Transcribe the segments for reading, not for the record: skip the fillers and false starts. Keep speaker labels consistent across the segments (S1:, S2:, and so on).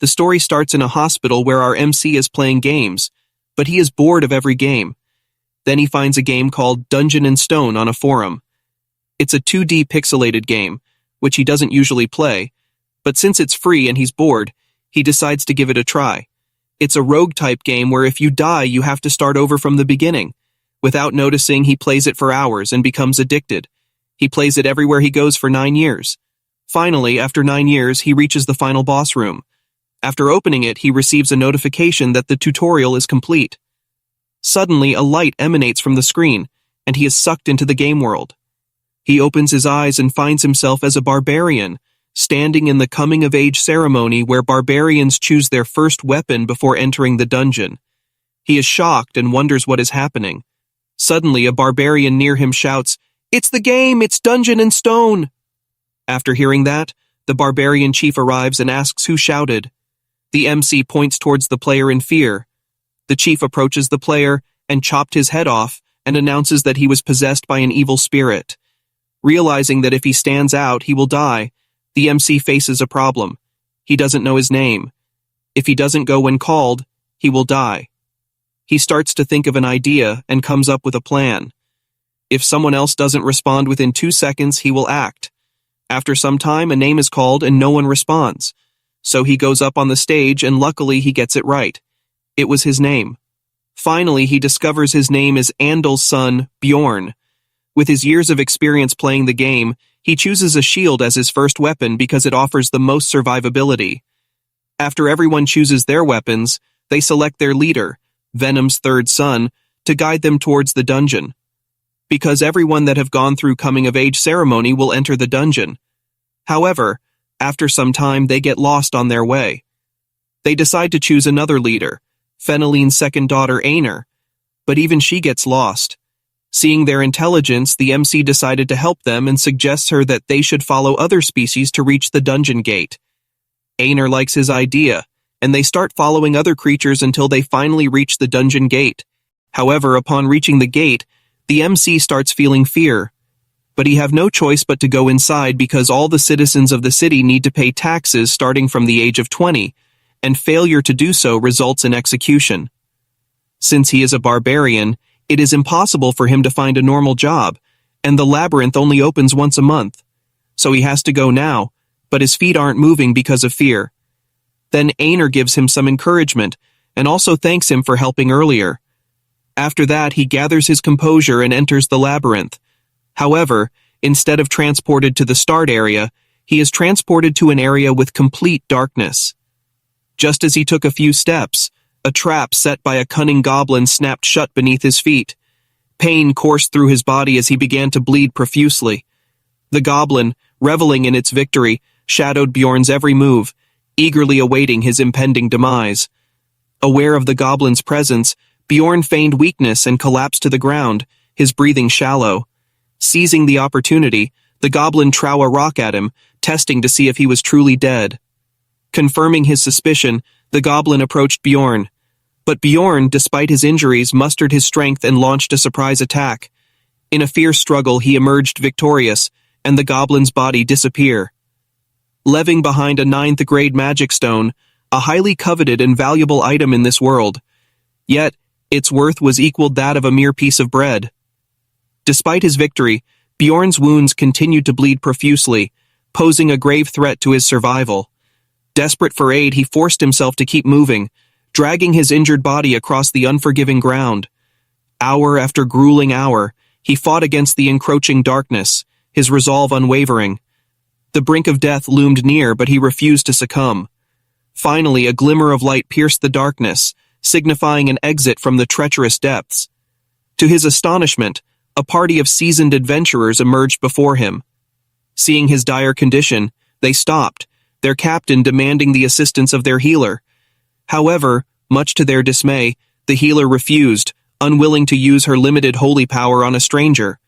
S1: The story starts in a hospital where our MC is playing games, but he is bored of every game. Then he finds a game called Dungeon and Stone on a forum. It's a 2D pixelated game, which he doesn't usually play, but since it's free and he's bored, he decides to give it a try. It's a rogue-type game where if you die, you have to start over from the beginning. Without noticing, he plays it for hours and becomes addicted. He plays it everywhere he goes for 9 years. Finally, after 9 years, he reaches the final boss room. After opening it, he receives a notification that the tutorial is complete. Suddenly, a light emanates from the screen, and he is sucked into the game world. He opens his eyes and finds himself as a barbarian, standing in the coming-of-age ceremony where barbarians choose their first weapon before entering the dungeon. He is shocked and wonders what is happening. Suddenly, a barbarian near him shouts, "It's the game! It's Dungeon and Stone!" After hearing that, the barbarian chief arrives and asks who shouted. The MC points towards the player in fear. The chief approaches the player and chopped his head off and announces that he was possessed by an evil spirit. Realizing that if he stands out, he will die, the MC faces a problem. He doesn't know his name. If he doesn't go when called, he will die. He starts to think of an idea and comes up with a plan. If someone else doesn't respond within 2 seconds, he will act. After some time, a name is called and no one responds. So he goes up on the stage and luckily he gets it right. It was his name. Finally, he discovers his name is Andel's son, Bjorn. With his years of experience playing the game, he chooses a shield as his first weapon because it offers the most survivability. After everyone chooses their weapons, they select their leader, Venom's third son, to guide them towards the dungeon. Because everyone that have gone through coming-of-age ceremony will enter the dungeon. However, after some time they get lost on their way. They decide to choose another leader, Feneline's second daughter Aner, but even she gets lost. Seeing their intelligence, the MC decided to help them and suggests her that they should follow other species to reach the dungeon gate. Aner likes his idea, and they start following other creatures until they finally reach the dungeon gate. However, upon reaching the gate, the MC starts feeling fear. But he have no choice but to go inside because all the citizens of the city need to pay taxes starting from the age of 20, and failure to do so results in execution. Since he is a barbarian, it is impossible for him to find a normal job, and the labyrinth only opens once a month. So he has to go now, but his feet aren't moving because of fear. Then Aner gives him some encouragement, and also thanks him for helping earlier. After that, he gathers his composure and enters the labyrinth. However, instead of transported to the start area, he is transported to an area with complete darkness. Just as he took a few steps, a trap set by a cunning goblin snapped shut beneath his feet. Pain coursed through his body as he began to bleed profusely. The goblin, reveling in its victory, shadowed Bjorn's every move, eagerly awaiting his impending demise. Aware of the goblin's presence, Bjorn feigned weakness and collapsed to the ground, his breathing shallow. Seizing the opportunity, the goblin threw a rock at him, testing to see if he was truly dead. Confirming his suspicion, the goblin approached Bjorn. But Bjorn, despite his injuries, mustered his strength and launched a surprise attack. In a fierce struggle, he emerged victorious, and the goblin's body disappeared. Leaving behind a 9th grade magic stone, a highly coveted and valuable item in this world. Yet, its worth was equaled that of a mere piece of bread. Despite his victory, Bjorn's wounds continued to bleed profusely, posing a grave threat to his survival. Desperate for aid, he forced himself to keep moving, dragging his injured body across the unforgiving ground. Hour after grueling hour, he fought against the encroaching darkness, his resolve unwavering. The brink of death loomed near, but he refused to succumb. Finally, a glimmer of light pierced the darkness, signifying an exit from the treacherous depths. To his astonishment, a party of seasoned adventurers emerged before him. Seeing his dire condition, they stopped, their captain demanding the assistance of their healer. However, much to their dismay, the healer refused, unwilling to use her limited holy power on a stranger.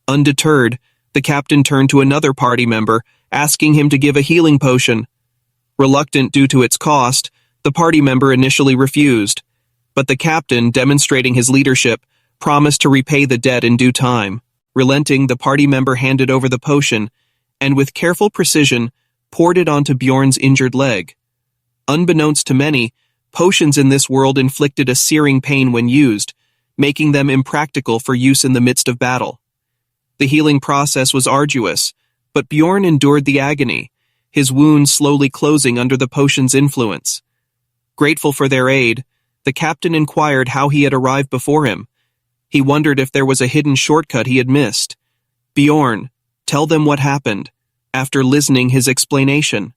S1: Undeterred, the captain turned to another party member, asking him to give a healing potion. Reluctant due to its cost, the party member initially refused, but the captain, demonstrating his leadership, promised to repay the debt in due time. Relenting, the party member handed over the potion, and with careful precision, poured it onto Bjorn's injured leg. Unbeknownst to many, potions in this world inflicted a searing pain when used, making them impractical for use in the midst of battle. The healing process was arduous, but Bjorn endured the agony, his wounds slowly closing under the potion's influence. Grateful for their aid, the captain inquired how he had arrived before him. He wondered if there was a hidden shortcut he had missed. Bjorn, tell them what happened, after listening his explanation.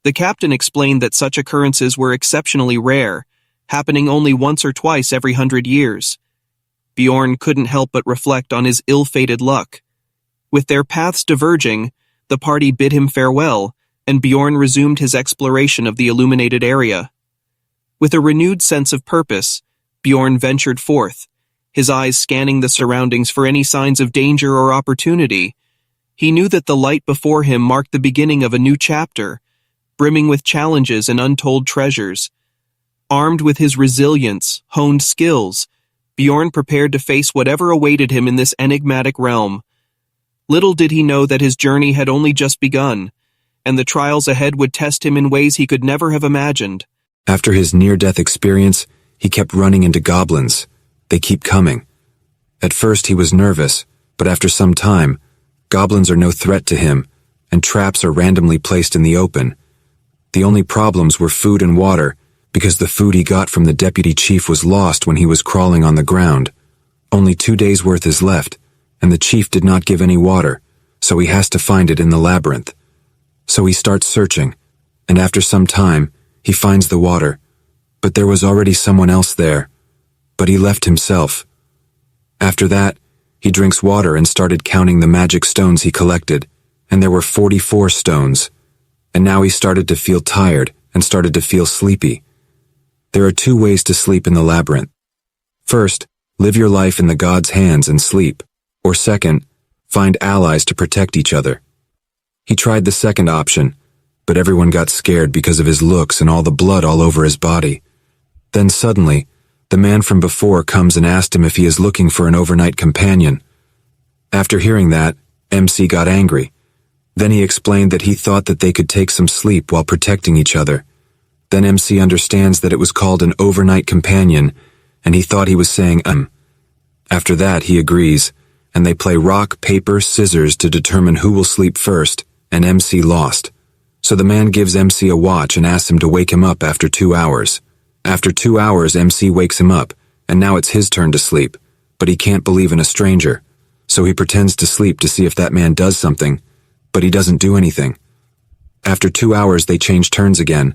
S1: The captain explained that such occurrences were exceptionally rare, happening only once or twice every 100 years. Bjorn couldn't help but reflect on his ill-fated luck. With their paths diverging, the party bid him farewell, and Bjorn resumed his exploration of the illuminated area. With a renewed sense of purpose, Bjorn ventured forth, his eyes scanning the surroundings for any signs of danger or opportunity. He knew that the light before him marked the beginning of a new chapter, brimming with challenges and untold treasures. Armed with his resilience, honed skills, Bjorn prepared to face whatever awaited him in this enigmatic realm. Little did he know that his journey had only just begun, and the trials ahead would test him in ways he could never have imagined.
S2: After his near-death experience, he kept running into goblins. They keep coming. At first he was nervous, but after some time, goblins are no threat to him, and traps are randomly placed in the open. The only problems were food and water, because the food he got from the deputy chief was lost when he was crawling on the ground. Only 2 days' worth is left, and the chief did not give any water, so he has to find it in the labyrinth. So he starts searching, and after some time, he finds the water, but there was already someone else there, but he left himself. After that, he drinks water and started counting the magic stones he collected, and there were 44 stones, and now he started to feel tired and started to feel sleepy. There are 2 ways to sleep in the labyrinth. First, live your life in the god's hands and sleep, or second, find allies to protect each other. He tried the second option, but everyone got scared because of his looks and all the blood all over his body. Then suddenly, the man from before comes and asked him if he is looking for an overnight companion. After hearing that, MC got angry. Then he explained that he thought that they could take some sleep while protecting each other. Then MC understands that it was called an overnight companion, and he thought he was saying After that, he agrees, and they play rock, paper, scissors to determine who will sleep first, and MC lost. So the man gives MC a watch and asks him to wake him up after 2 hours. After 2 hours, MC wakes him up, and now it's his turn to sleep, but he can't believe in a stranger. So he pretends to sleep to see if that man does something, but he doesn't do anything. After 2 hours, they change turns again,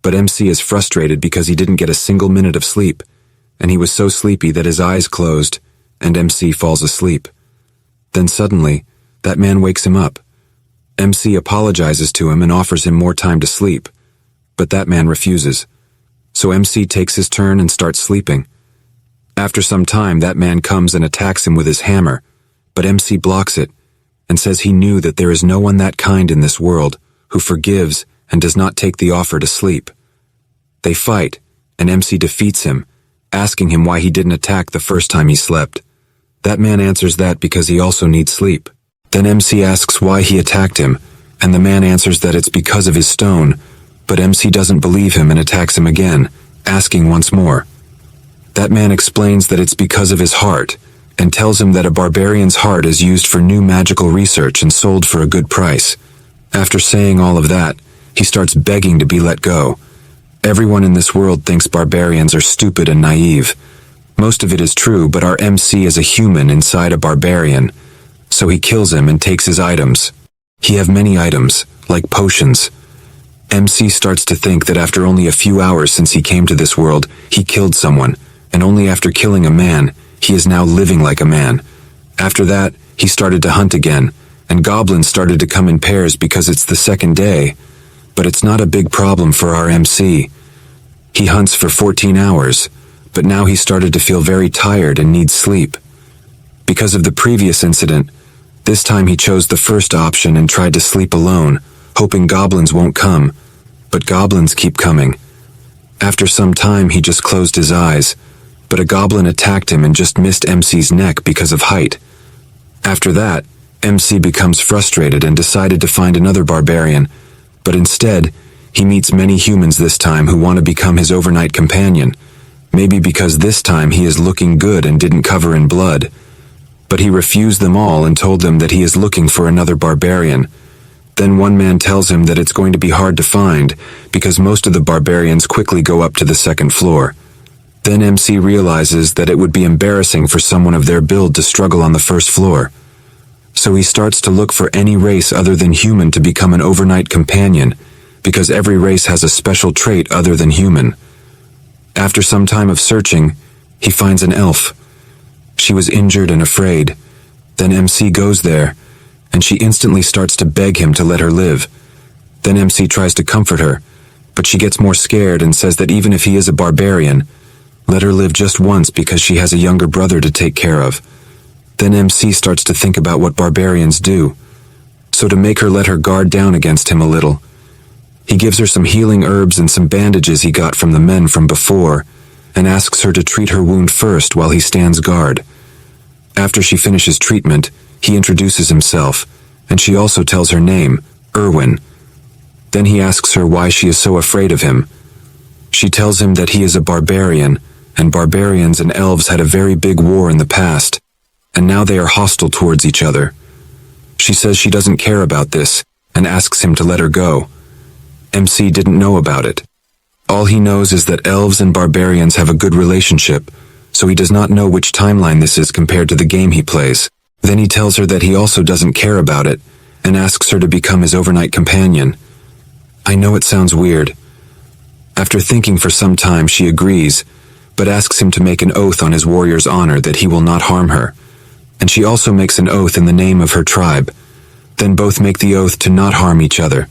S2: but MC is frustrated because he didn't get a single minute of sleep, and he was so sleepy that his eyes closed, and MC falls asleep. Then suddenly, that man wakes him up. MC apologizes to him and offers him more time to sleep, but that man refuses. So MC takes his turn and starts sleeping. After some time, that man comes and attacks him with his hammer, but MC blocks it and says he knew that there is no one that kind in this world who forgives and does not take the offer to sleep. They fight, and MC defeats him, asking him why he didn't attack the first time he slept. That man answers that because he also needs sleep. Then MC asks why he attacked him, and the man answers that it's because of his stone, but MC doesn't believe him and attacks him again, asking once more. That man explains that it's because of his heart, and tells him that a barbarian's heart is used for new magical research and sold for a good price. After saying all of that, he starts begging to be let go. Everyone in this world thinks barbarians are stupid and naive. Most of it is true, but our MC is a human inside a barbarian. So he kills him and takes his items. He have many items, like potions. MC starts to think that after only a few hours since he came to this world, he killed someone, and only after killing a man, he is now living like a man. After that, he started to hunt again, and goblins started to come in pairs because it's the second day. But it's not a big problem for our MC. He hunts for 14 hours, but now he started to feel very tired and needs sleep. Because of the previous incident, this time he chose the first option and tried to sleep alone, hoping goblins won't come, but goblins keep coming. After some time he just closed his eyes, but a goblin attacked him and just missed MC's neck because of height. After that, MC becomes frustrated and decided to find another barbarian, but instead, He meets many humans this time who want to become his overnight companion, maybe because this time he is looking good and didn't cover in blood. But he refused them all and told them that he is looking for another barbarian. Then one man tells him that it's going to be hard to find because most of the barbarians quickly go up to the second floor. Then MC realizes that it would be embarrassing for someone of their build to struggle on the first floor. So he starts to look for any race other than human to become an overnight companion, because every race has a special trait other than human. After some time of searching, he finds an elf. She was injured and afraid. Then MC goes there, and she instantly starts to beg him to let her live. Then MC tries to comfort her, but she gets more scared and says that even if he is a barbarian, let her live just once because she has a younger brother to take care of. Then MC starts to think about what barbarians do. So to make her let her guard down against him a little, he gives her some healing herbs and some bandages he got from the men from before, and asks her to treat her wound first while he stands guard. After she finishes treatment, he introduces himself, and she also tells her name, Erwin. Then he asks her why she is so afraid of him. She tells him that he is a barbarian, and barbarians and elves had a very big war in the past, and now they are hostile towards each other. She says she doesn't care about this, and asks him to let her go. MC didn't know about it. All he knows is that elves and barbarians have a good relationship, so he does not know which timeline this is compared to the game he plays. Then he tells her that he also doesn't care about it, and asks her to become his overnight companion. I know it sounds weird. After thinking for some time, she agrees, but asks him to make an oath on his warrior's honor that he will not harm her, and she also makes an oath in the name of her tribe. Then both make the oath to not harm each other.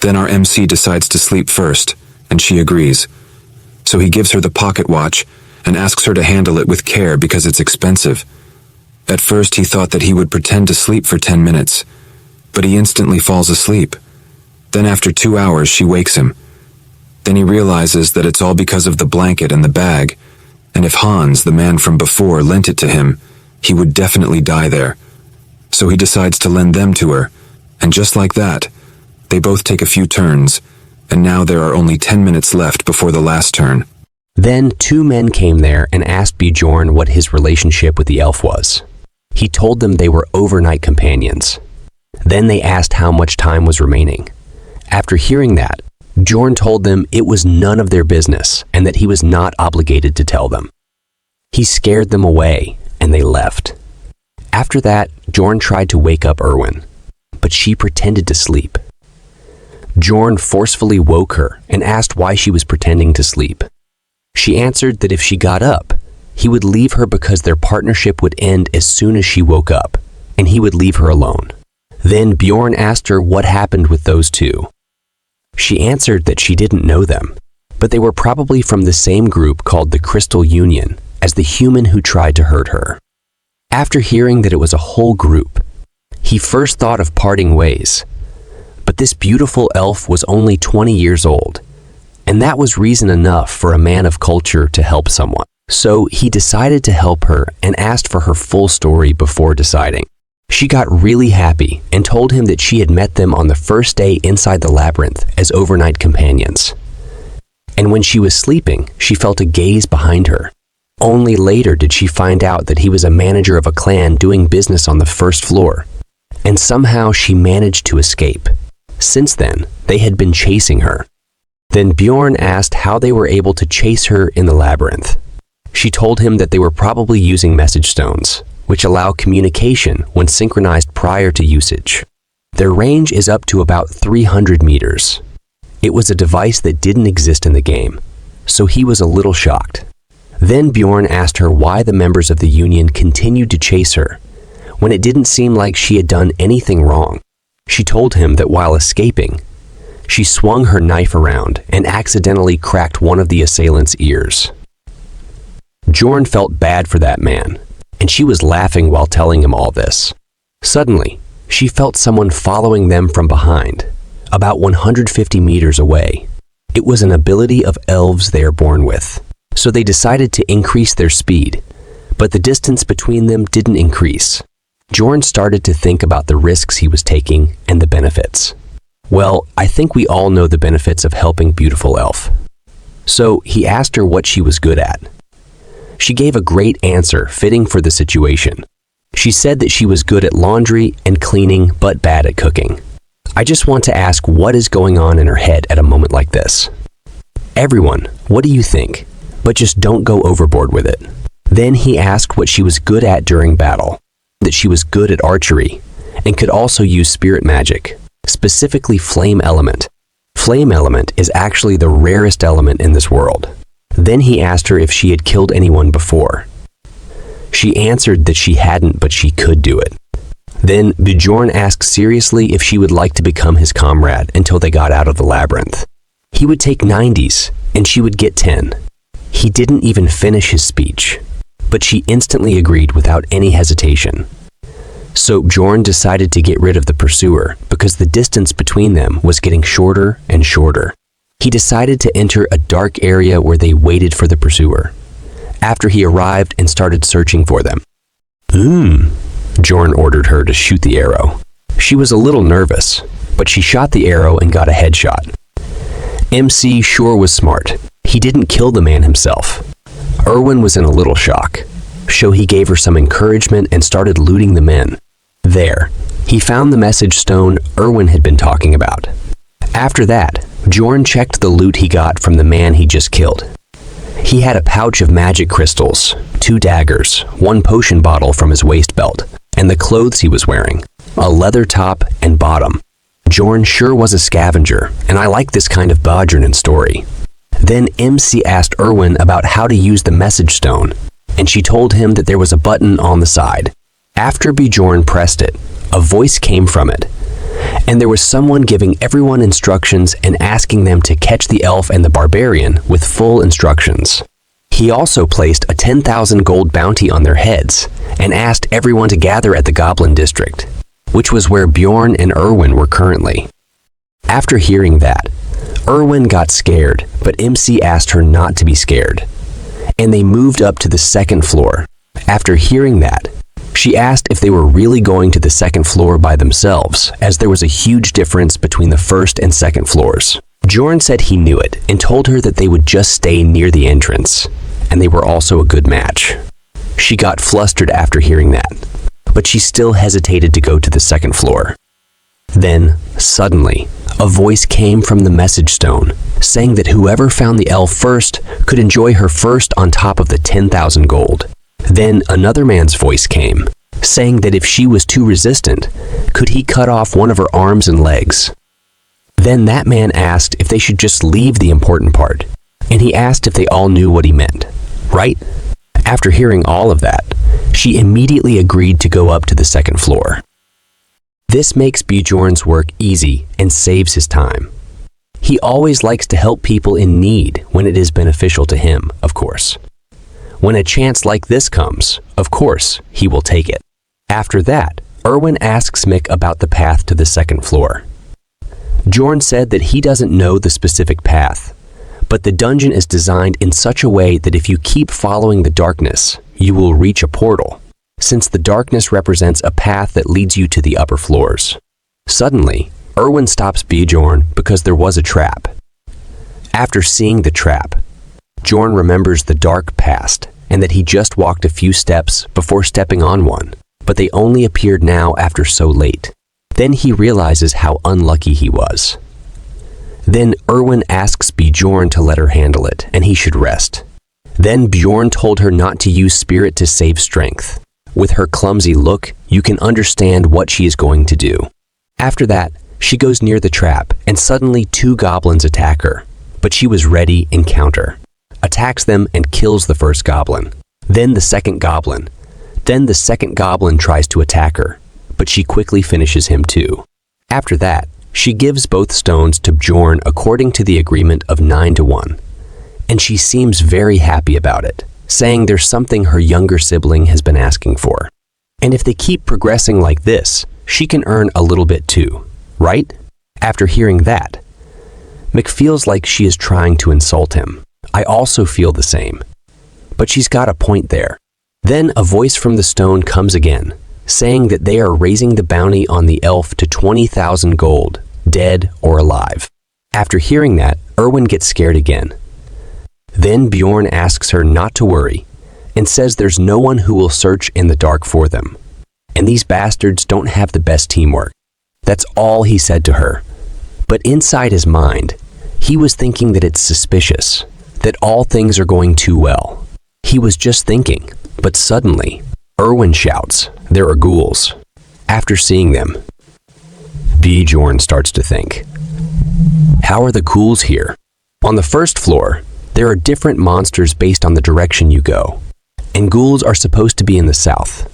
S2: Then our MC decides to sleep first, and she agrees. So he gives her the pocket watch and asks her to handle it with care because it's expensive. At first he thought that he would pretend to sleep for 10 minutes, but he instantly falls asleep. Then after 2 hours she wakes him. Then he realizes that it's all because of the blanket and the bag, and if Hans, the man from before, lent it to him, he would definitely die there. So he decides to lend them to her, and just like that, they both take a few turns, and now there are only 10 minutes left before the last turn.
S3: Then 2 men came there and asked Bjorn what his relationship with the elf was. He told them they were overnight companions. Then they asked how much time was remaining. After hearing that, Bjorn told them it was none of their business and that he was not obligated to tell them. He scared them away, and they left. After that, Bjorn tried to wake up Erwin, but she pretended to sleep. Bjorn forcefully woke her and asked why she was pretending to sleep. She answered that if she got up, he would leave her because their partnership would end as soon as she woke up, and he would leave her alone. Then Bjorn asked her what happened with those two. She answered that she didn't know them, but they were probably from the same group called the Crystal Union as the human who tried to hurt her. After hearing that it was a whole group, he first thought of parting ways. But this beautiful elf was only 20 years old, and that was reason enough for a man of culture to help someone. So he decided to help her and asked for her full story before deciding. She got really happy and told him that she had met them on the first day inside the labyrinth as overnight companions. And when she was sleeping, she felt a gaze behind her. Only later did she find out that he was a manager of a clan doing business on the first floor, and somehow she managed to escape. Since then, they had been chasing her. Then Bjorn asked how they were able to chase her in the labyrinth. She told him that they were probably using message stones, which allow communication when synchronized prior to usage. Their range is up to about 300 meters. It was a device that didn't exist in the game, so he was a little shocked. Then Bjorn asked her why the members of the Union continued to chase her, when it didn't seem like she had done anything wrong. She told him that while escaping, she swung her knife around and accidentally cracked one of the assailant's ears. Bjorn felt bad for that man, and she was laughing while telling him all this. Suddenly, she felt someone following them from behind, about 150 meters away. It was an ability of elves they are born with, so they decided to increase their speed, but the distance between them didn't increase. Bjorn started to think about the risks he was taking and the benefits. Well, I think we all know the benefits of helping beautiful elf. So he asked her what she was good at. She gave a great answer fitting for the situation. She said that she was good at laundry and cleaning but bad at cooking. I just want to ask what is going on in her head at a moment like this. Everyone, what do you think? But just don't go overboard with it. Then he asked what she was good at during battle, that she was good at archery, and could also use spirit magic, specifically flame element. Flame element is actually the rarest element in this world. Then he asked her if she had killed anyone before. She answered that she hadn't, but she could do it. Then Bjorn asked seriously if she would like to become his comrade until they got out of the labyrinth. He would take 90s, and she would get 10. He didn't even finish his speech, but she instantly agreed without any hesitation. So Bjorn decided to get rid of the pursuer because the distance between them was getting shorter and shorter. He decided to enter a dark area where they waited for the pursuer. After he arrived and started searching for them. Bjorn ordered her to shoot the arrow. She was a little nervous, but she shot the arrow and got a headshot. MC sure was smart. He didn't kill the man himself. Erwin was in a little shock, so he gave her some encouragement and started looting the men. There, he found the message stone Erwin had been talking about. After that, Bjorn checked the loot he got from the man he just killed. He had a pouch of magic crystals, 2 daggers, 1 potion bottle from his waist belt, and the clothes he was wearing, a leather top and bottom. Bjorn sure was a scavenger, and I like this kind of Bjorn story. Then MC asked Erwin about how to use the message stone, and she told him that there was a button on the side. After Bjorn pressed it, a voice came from it, and there was someone giving everyone instructions and asking them to catch the elf and the barbarian with full instructions. He also placed a 10,000 gold bounty on their heads and asked everyone to gather at the Goblin district, which was where Bjorn and Erwin were currently. After hearing that, Erwin got scared, but MC asked her not to be scared, and they moved up to the 2nd floor. After hearing that, she asked if they were really going to the 2nd floor by themselves, as there was a huge difference between the 1st and 2nd floors. Bjorn said he knew it and told her that they would just stay near the entrance, and they were also a good match. She got flustered after hearing that, but she still hesitated to go to the 2nd floor. Then, suddenly, a voice came from the message stone, saying that whoever found the elf first could enjoy her first on top of the 10,000 gold. Then another man's voice came, saying that if she was too resistant, could he cut off one of her arms and legs. Then that man asked if they should just leave the important part, and he asked if they all knew what he meant, right? After hearing all of that, she immediately agreed to go up to the 2nd floor. This makes Bjorn's work easy and saves his time. He always likes to help people in need when it is beneficial to him, of course. When a chance like this comes, of course, he will take it. After that, Erwin asks Mick about the path to the 2nd floor. Bjorn said that he doesn't know the specific path, but the dungeon is designed in such a way that if you keep following the darkness, you will reach a portal, since the darkness represents a path that leads you to the upper floors. Suddenly, Erwin stops Bjorn because there was a trap. After seeing the trap, Bjorn remembers the dark past and that he just walked a few steps before stepping on one, but they only appeared now after so late. Then he realizes how unlucky he was. Then Erwin asks Bjorn to let her handle it and he should rest. Then Bjorn told her not to use spirit to save strength. With her clumsy look, you can understand what she is going to do. After that, she goes near the trap and suddenly 2 goblins attack her, but she was ready and counter. Attacks them and kills the first goblin. Then the second goblin. Then the second goblin tries to attack her, but she quickly finishes him too. After that, she gives both stones to Bjorn according to the agreement of 9-1, and she seems very happy about it, saying there's something her younger sibling has been asking for. And if they keep progressing like this, she can earn a little bit too, right? After hearing that, Mick feels like she is trying to insult him. I also feel the same. But she's got a point there. Then a voice from the stone comes again, saying that they are raising the bounty on the elf to 20,000 gold dead or alive. After hearing that, Erwin gets scared again. Then Bjorn asks her not to worry and says there's no one who will search in the dark for them. And these bastards don't have the best teamwork. That's all he said to her. But inside his mind, he was thinking that it's suspicious, that all things are going too well. He was just thinking, but suddenly, Erwin shouts, "There are ghouls." After seeing them, Bjorn starts to think, how are the ghouls here? On the first floor, there are different monsters based on the direction you go, and ghouls are supposed to be in the south.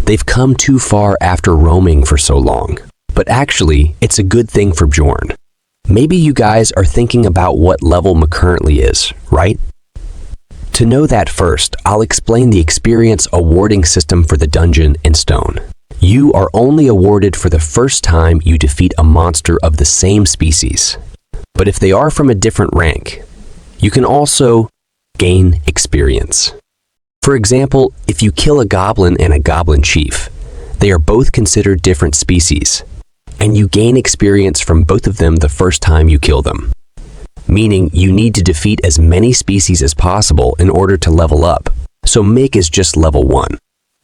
S3: They've come too far after roaming for so long, but actually, it's a good thing for Bjorn. Maybe you guys are thinking about what level Ma currently is, right? To know that first, I'll explain the experience awarding system for the dungeon in stone. You are only awarded for the first time you defeat a monster of the same species. But if they are from a different rank, you can also gain experience. For example, if you kill a goblin and a goblin chief, they are both considered different species, and you gain experience from both of them the first time you kill them. Meaning you need to defeat as many species as possible in order to level up, so Mick is just level 1.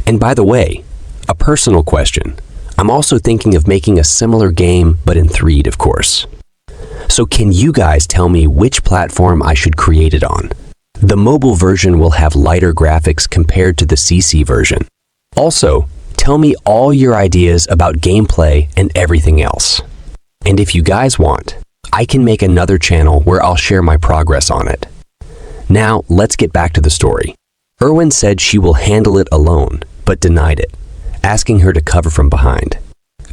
S3: And by the way, a personal question, I'm also thinking of making a similar game, but in 3D, of course. So can you guys tell me which platform I should create it on? The mobile version will have lighter graphics compared to the CC version. Also, tell me all your ideas about gameplay and everything else. And if you guys want, I can make another channel where I'll share my progress on it. Now, let's get back to the story. Erwin said she will handle it alone, but denied it, asking her to cover from behind.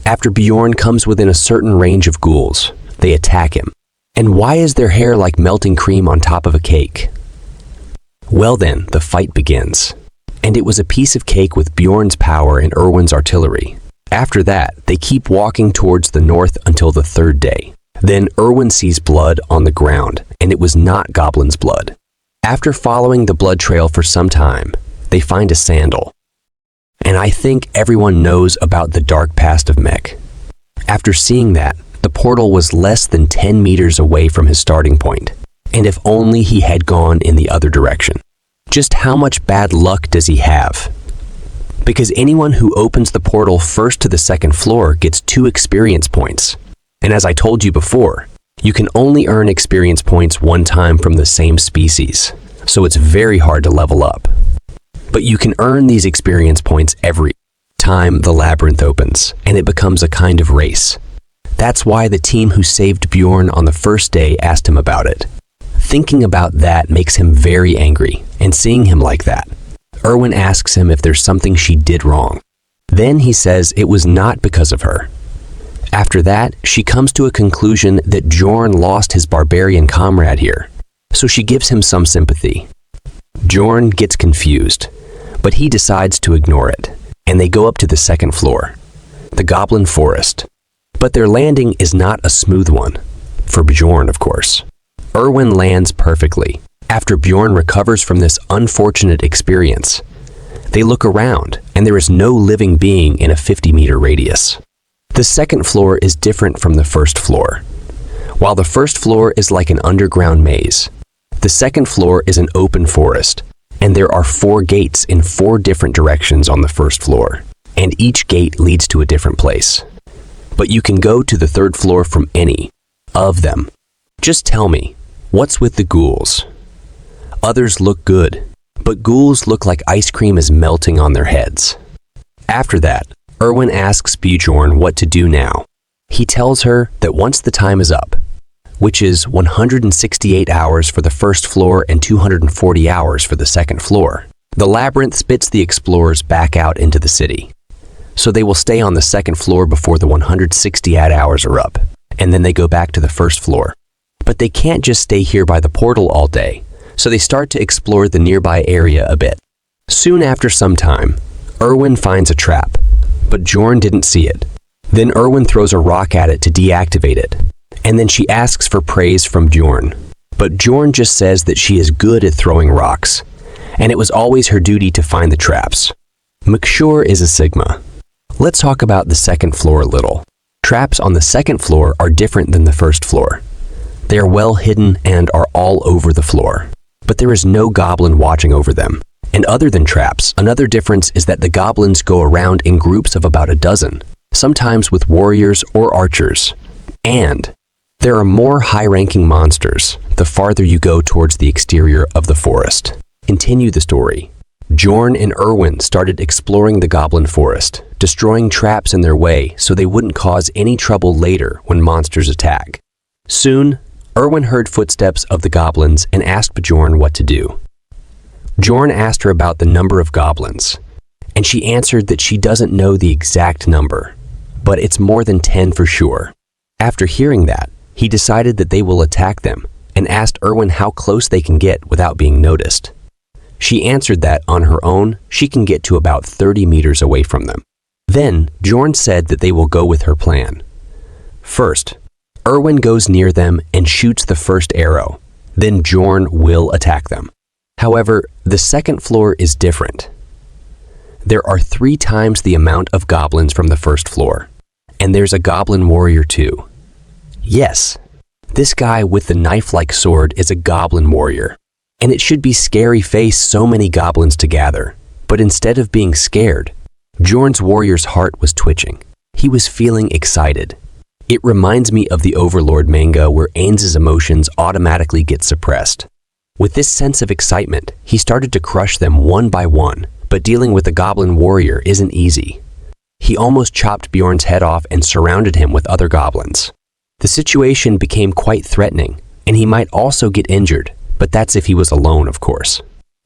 S3: After Bjorn comes within a certain range of ghouls, they attack him. And why is their hair like melting cream on top of a cake? Well then, the fight begins. And it was a piece of cake with Bjorn's power and Erwin's artillery. After that, they keep walking towards the north until the 3rd day. Then Erwin sees blood on the ground, and it was not Goblin's blood. After following the blood trail for some time, they find a sandal. And I think everyone knows about the dark past of Mech. After seeing that, the portal was less than 10 meters away from his starting point, and if only he had gone in the other direction. Just how much bad luck does he have? Because anyone who opens the portal first to the 2nd floor gets 2 experience points. And as I told you before, you can only earn experience points 1 time from the same species, so it's very hard to level up. But you can earn these experience points every time the labyrinth opens, and it becomes a kind of race. That's why the team who saved Bjorn on the first day asked him about it. Thinking about that makes him very angry, and seeing him like that, Erwin asks him if there's something she did wrong. Then he says it was not because of her. After that, she comes to a conclusion that Bjorn lost his barbarian comrade here, so she gives him some sympathy. Bjorn gets confused, but he decides to ignore it, and they go up to the 2nd floor, the Goblin Forest. But their landing is not a smooth one, for Bjorn, of course. Erwin lands perfectly. After Bjorn recovers from this unfortunate experience, they look around, and there is no living being in a 50-meter radius. The 2nd floor is different from the 1st floor. While the 1st floor is like an underground maze, the 2nd floor is an open forest, and there are 4 gates in 4 different directions on the 1st floor, and each gate leads to a different place. But you can go to the 3rd floor from any of them. Just tell me, what's with the ghouls? Others look good, but ghouls look like ice cream is melting on their heads. After that, Erwin asks Bjorn what to do now. He tells her that once the time is up, which is 168 hours for the 1st floor and 240 hours for the 2nd floor, the labyrinth spits the explorers back out into the city. So they will stay on the 2nd floor before the 168 hours are up, and then they go back to the 1st floor. But they can't just stay here by the portal all day, so they start to explore the nearby area a bit. Soon after some time, Erwin finds a trap, but Bjorn didn't see it. Then Erwin throws a rock at it to deactivate it, and then she asks for praise from Bjorn. But Bjorn just says that she is good at throwing rocks, and it was always her duty to find the traps. McSure is a Sigma. Let's talk about the 2nd floor a little. Traps on the second floor are different than the first floor. They are well hidden and are all over the floor, but there is no goblin watching over them. And other than traps, another difference is that the goblins go around in groups of about a dozen, sometimes with warriors or archers. And there are more high-ranking monsters the farther you go towards the exterior of the forest. Continue the story. Bjorn and Erwin started exploring the goblin forest, destroying traps in their way so they wouldn't cause any trouble later when monsters attack. Soon, Erwin heard footsteps of the goblins and asked Bjorn what to do. Bjorn asked her about the number of goblins, and she answered that she doesn't know the exact number, but it's more than 10 for sure. After hearing that, he decided that they will attack them and asked Erwin how close they can get without being noticed. She answered that on her own, she can get to about 30 meters away from them. Then, Bjorn said that they will go with her plan. First, Erwin goes near them and shoots the first arrow. Then Bjorn will attack them. However, the second floor is different. There are 3 times the amount of goblins from the first floor. And there's a goblin warrior too. Yes, this guy with the knife-like sword is a goblin warrior. And it should be scary face so many goblins to gather. But instead of being scared, Bjorn's warrior's heart was twitching. He was feeling excited. It reminds me of the Overlord manga where Ainz's emotions automatically get suppressed. With this sense of excitement, he started to crush them one by one, but dealing with the goblin warrior isn't easy. He almost chopped Bjorn's head off and surrounded him with other goblins. The situation became quite threatening, and he might also get injured, but that's if he was alone, of course.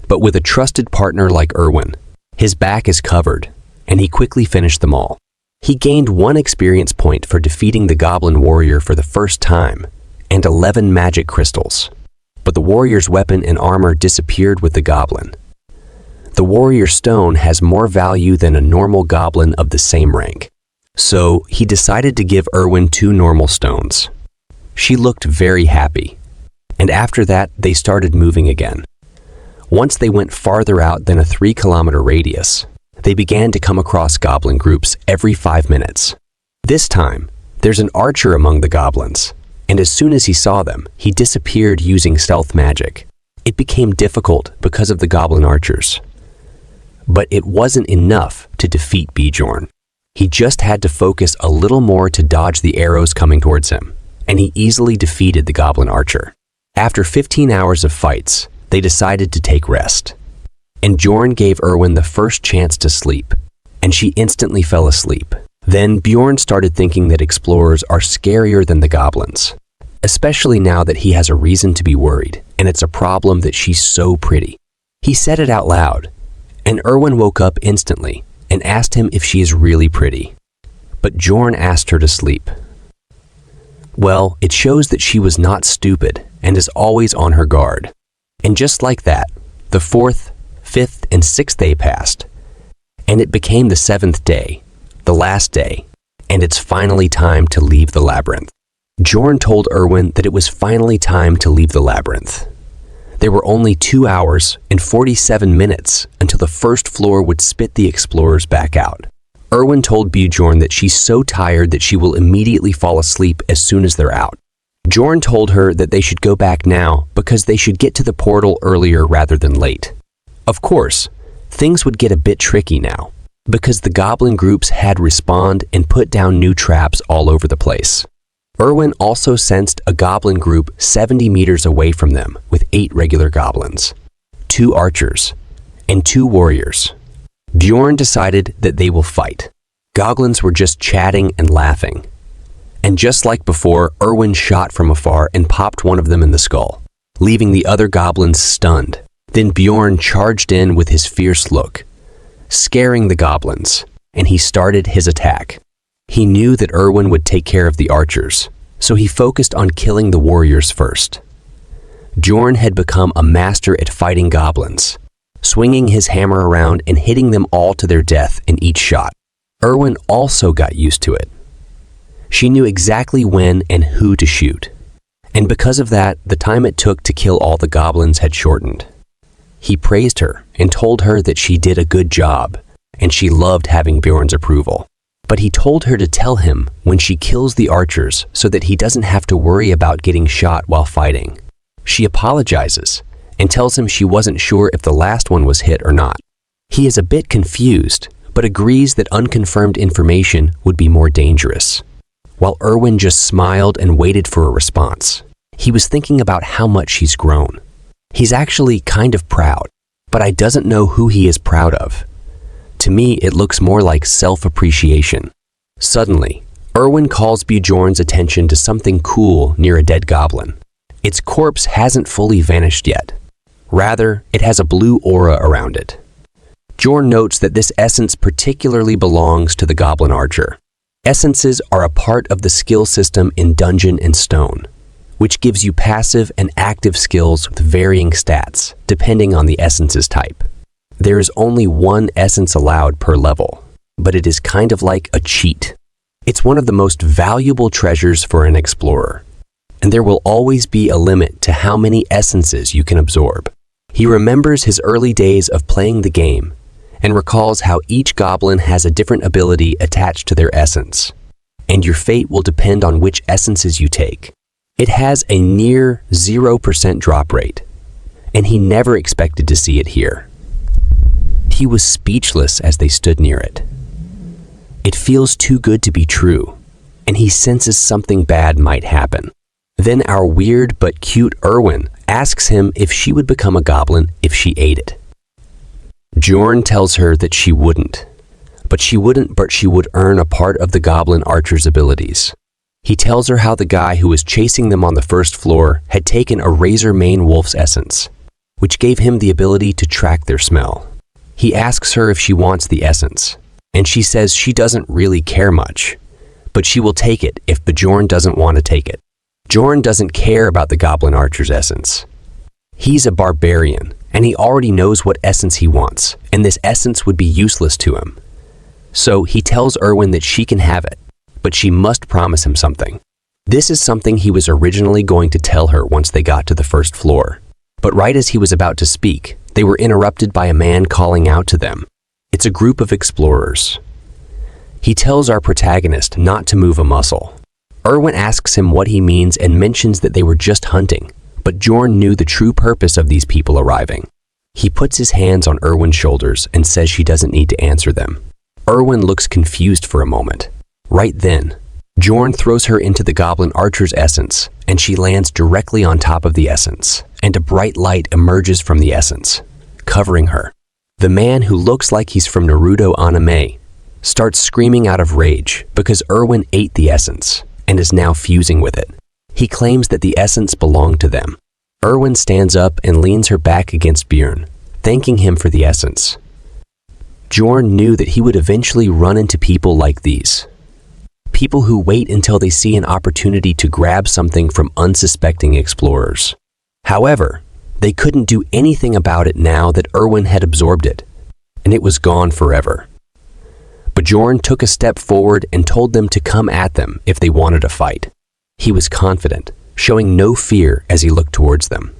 S3: But with a trusted partner like Erwin, his back is covered, and he quickly finished them all. He gained 1 experience point for defeating the goblin warrior for the first time, and 11 magic crystals. But the warrior's weapon and armor disappeared with the goblin. The warrior stone has more value than a normal goblin of the same rank. So he decided to give Erwin 2 normal stones. She looked very happy. And after that, they started moving again. Once they went farther out than a 3-kilometer radius, they began to come across goblin groups every 5 minutes. This time, there's an archer among the goblins, and as soon as he saw them, he disappeared using stealth magic. It became difficult because of the goblin archers. But it wasn't enough to defeat Bjorn. He just had to focus a little more to dodge the arrows coming towards him, and he easily defeated the goblin archer. After 15 hours of fights, they decided to take rest. And Bjorn gave Erwin the first chance to sleep, and she instantly fell asleep. Then Bjorn started thinking that explorers are scarier than the goblins, especially now that he has a reason to be worried, and it's a problem that she's so pretty. He said it out loud, and Erwin woke up instantly and asked him if she is really pretty. But Bjorn asked her to sleep. Well, it shows that she was not stupid and is always on her guard. And just like that, the 4th, 5th, and 6th day passed, and it became the 7th day, the last day, and it's finally time to leave the labyrinth. Bjorn told Erwin that it was finally time to leave the labyrinth. There were only 2 hours and 47 minutes until the first floor would spit the explorers back out. Erwin told Bjorn that she's so tired that she will immediately fall asleep as soon as they're out. Bjorn told her that they should go back now because they should get to the portal earlier rather than late. Of course, things would get a bit tricky now, because the goblin groups had respawned and put down new traps all over the place. Erwin also sensed a goblin group 70 meters away from them with 8 regular goblins, 2 archers, and 2 warriors. Bjorn decided that they will fight. Goblins were just chatting and laughing. And just like before, Erwin shot from afar and popped one of them in the skull, leaving the other goblins stunned. Then Bjorn charged in with his fierce look, scaring the goblins, and he started his attack. He knew that Erwin would take care of the archers, so he focused on killing the warriors first. Bjorn had become a master at fighting goblins, swinging his hammer around and hitting them all to their death in each shot. Erwin also got used to it. She knew exactly when and who to shoot, and because of that, the time it took to kill all the goblins had shortened. He praised her and told her that she did a good job, and she loved having Bjorn's approval. But he told her to tell him when she kills the archers so that he doesn't have to worry about getting shot while fighting. She apologizes and tells him she wasn't sure if the last one was hit or not. He is a bit confused, but agrees that unconfirmed information would be more dangerous. While Erwin just smiled and waited for a response, he was thinking about how much he's grown. He's actually kind of proud, but I doesn't know who he is proud of. To me, it looks more like self-appreciation. Suddenly, Erwin calls Bjorn's attention to something cool near a dead goblin. Its corpse hasn't fully vanished yet. Rather, it has a blue aura around it. Bjorn notes that this essence particularly belongs to the goblin archer. Essences are a part of the skill system in Dungeon and Stone, which gives you passive and active skills with varying stats, depending on the essence's type. There is only one essence allowed per level, but it is kind of like a cheat. It's one of the most valuable treasures for an explorer, and there will always be a limit to how many essences you can absorb. He remembers his early days of playing the game and recalls how each goblin has a different ability attached to their essence, and your fate will depend on which essences you take. It has a near 0% drop rate, and he never expected to see it here. He was speechless as they stood near it. It feels too good to be true, and he senses something bad might happen. Then our weird but cute Erwin asks him if she would become a goblin if she ate it. Bjorn tells her that she wouldn't, but she would earn a part of the goblin archer's abilities. He tells her how the guy who was chasing them on the first floor had taken a razor mane wolf's essence, which gave him the ability to track their smell. He asks her if she wants the essence, and she says she doesn't really care much, but she will take it if Bjorn doesn't want to take it. Bjorn doesn't care about the goblin archer's essence. He's a barbarian, and he already knows what essence he wants, and this essence would be useless to him. So he tells Erwin that she can have it, but she must promise him something. This is something he was originally going to tell her once they got to the first floor. But right as he was about to speak, they were interrupted by a man calling out to them. It's a group of explorers. He tells our protagonist not to move a muscle. Erwin asks him what he means and mentions that they were just hunting, but Bjorn knew the true purpose of these people arriving. He puts his hands on Erwin's shoulders and says she doesn't need to answer them. Erwin looks confused for a moment. Right then, Bjorn throws her into the goblin archer's essence, and she lands directly on top of the essence, and a bright light emerges from the essence, covering her. The man, who looks like he's from Naruto anime, starts screaming out of rage because Erwin ate the essence and is now fusing with it. He claims that the essence belonged to them. Erwin stands up and leans her back against Bjorn, thanking him for the essence. Bjorn knew that he would eventually run into people like these. People who wait until they see an opportunity to grab something from unsuspecting explorers. However, they couldn't do anything about it now that Erwin had absorbed it, and it was gone forever. Bjorn took a step forward and told them to come at them if they wanted a fight. He was confident, showing no fear as he looked towards them.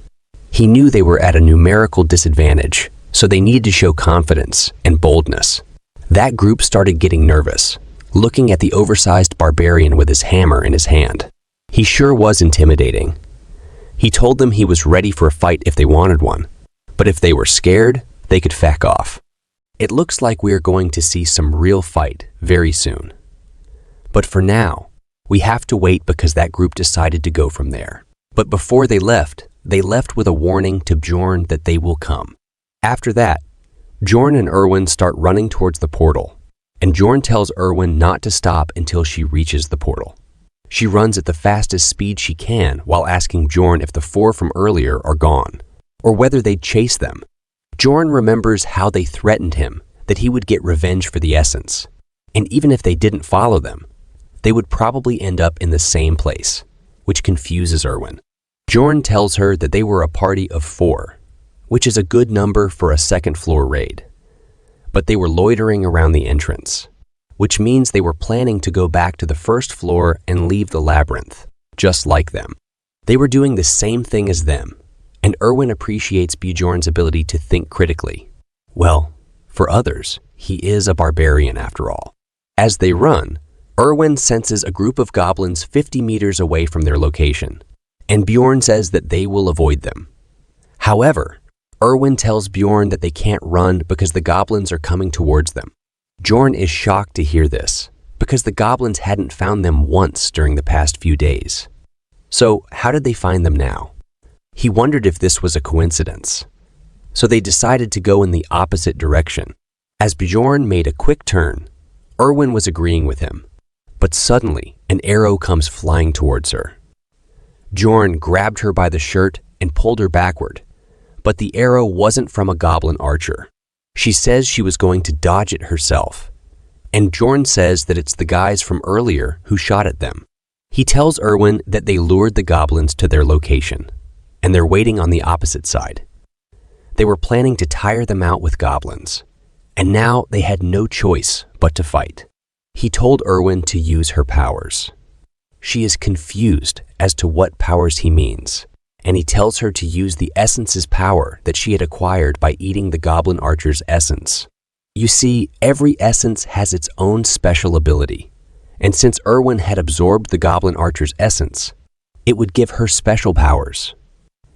S3: He knew they were at a numerical disadvantage, so they needed to show confidence and boldness. That group started getting nervous, looking at the oversized barbarian with his hammer in his hand. He sure was intimidating. He told them he was ready for a fight if they wanted one, but if they were scared, they could back off. It looks like we are going to see some real fight very soon. But for now, we have to wait because that group decided to go from there. But before they left with a warning to Bjorn that they will come. After that, Bjorn and Erwin start running towards the portal, and Bjorn tells Erwin not to stop until she reaches the portal. She runs at the fastest speed she can while asking Bjorn if the 4 from earlier are gone, or whether they'd chase them. Bjorn remembers how they threatened him that he would get revenge for the essence, and even if they didn't follow them, they would probably end up in the same place, which confuses Erwin. Bjorn tells her that they were a party of 4, which is a good number for a second-floor raid. But they were loitering around the entrance, which means they were planning to go back to the first floor and leave the labyrinth, just like them. They were doing the same thing as them, and Erwin appreciates Bjorn's ability to think critically. Well, for others, he is a barbarian after all. As they run, Erwin senses a group of goblins 50 meters away from their location, and Bjorn says that they will avoid them. However, Erwin tells Bjorn that they can't run because the goblins are coming towards them. Bjorn is shocked to hear this, because the goblins hadn't found them once during the past few days. So how did they find them now? He wondered if this was a coincidence. So they decided to go in the opposite direction. As Bjorn made a quick turn, Erwin was agreeing with him, but suddenly an arrow comes flying towards her. Bjorn grabbed her by the shirt and pulled her backward, but the arrow wasn't from a goblin archer. She says she was going to dodge it herself, and Bjorn says that it's the guys from earlier who shot at them. He tells Erwin that they lured the goblins to their location, and they're waiting on the opposite side. They were planning to tire them out with goblins, and now they had no choice but to fight. He told Erwin to use her powers. She is confused as to what powers he means, and he tells her to use the essence's power that she had acquired by eating the goblin archer's essence. You see, every essence has its own special ability, and since Erwin had absorbed the goblin archer's essence, it would give her special powers.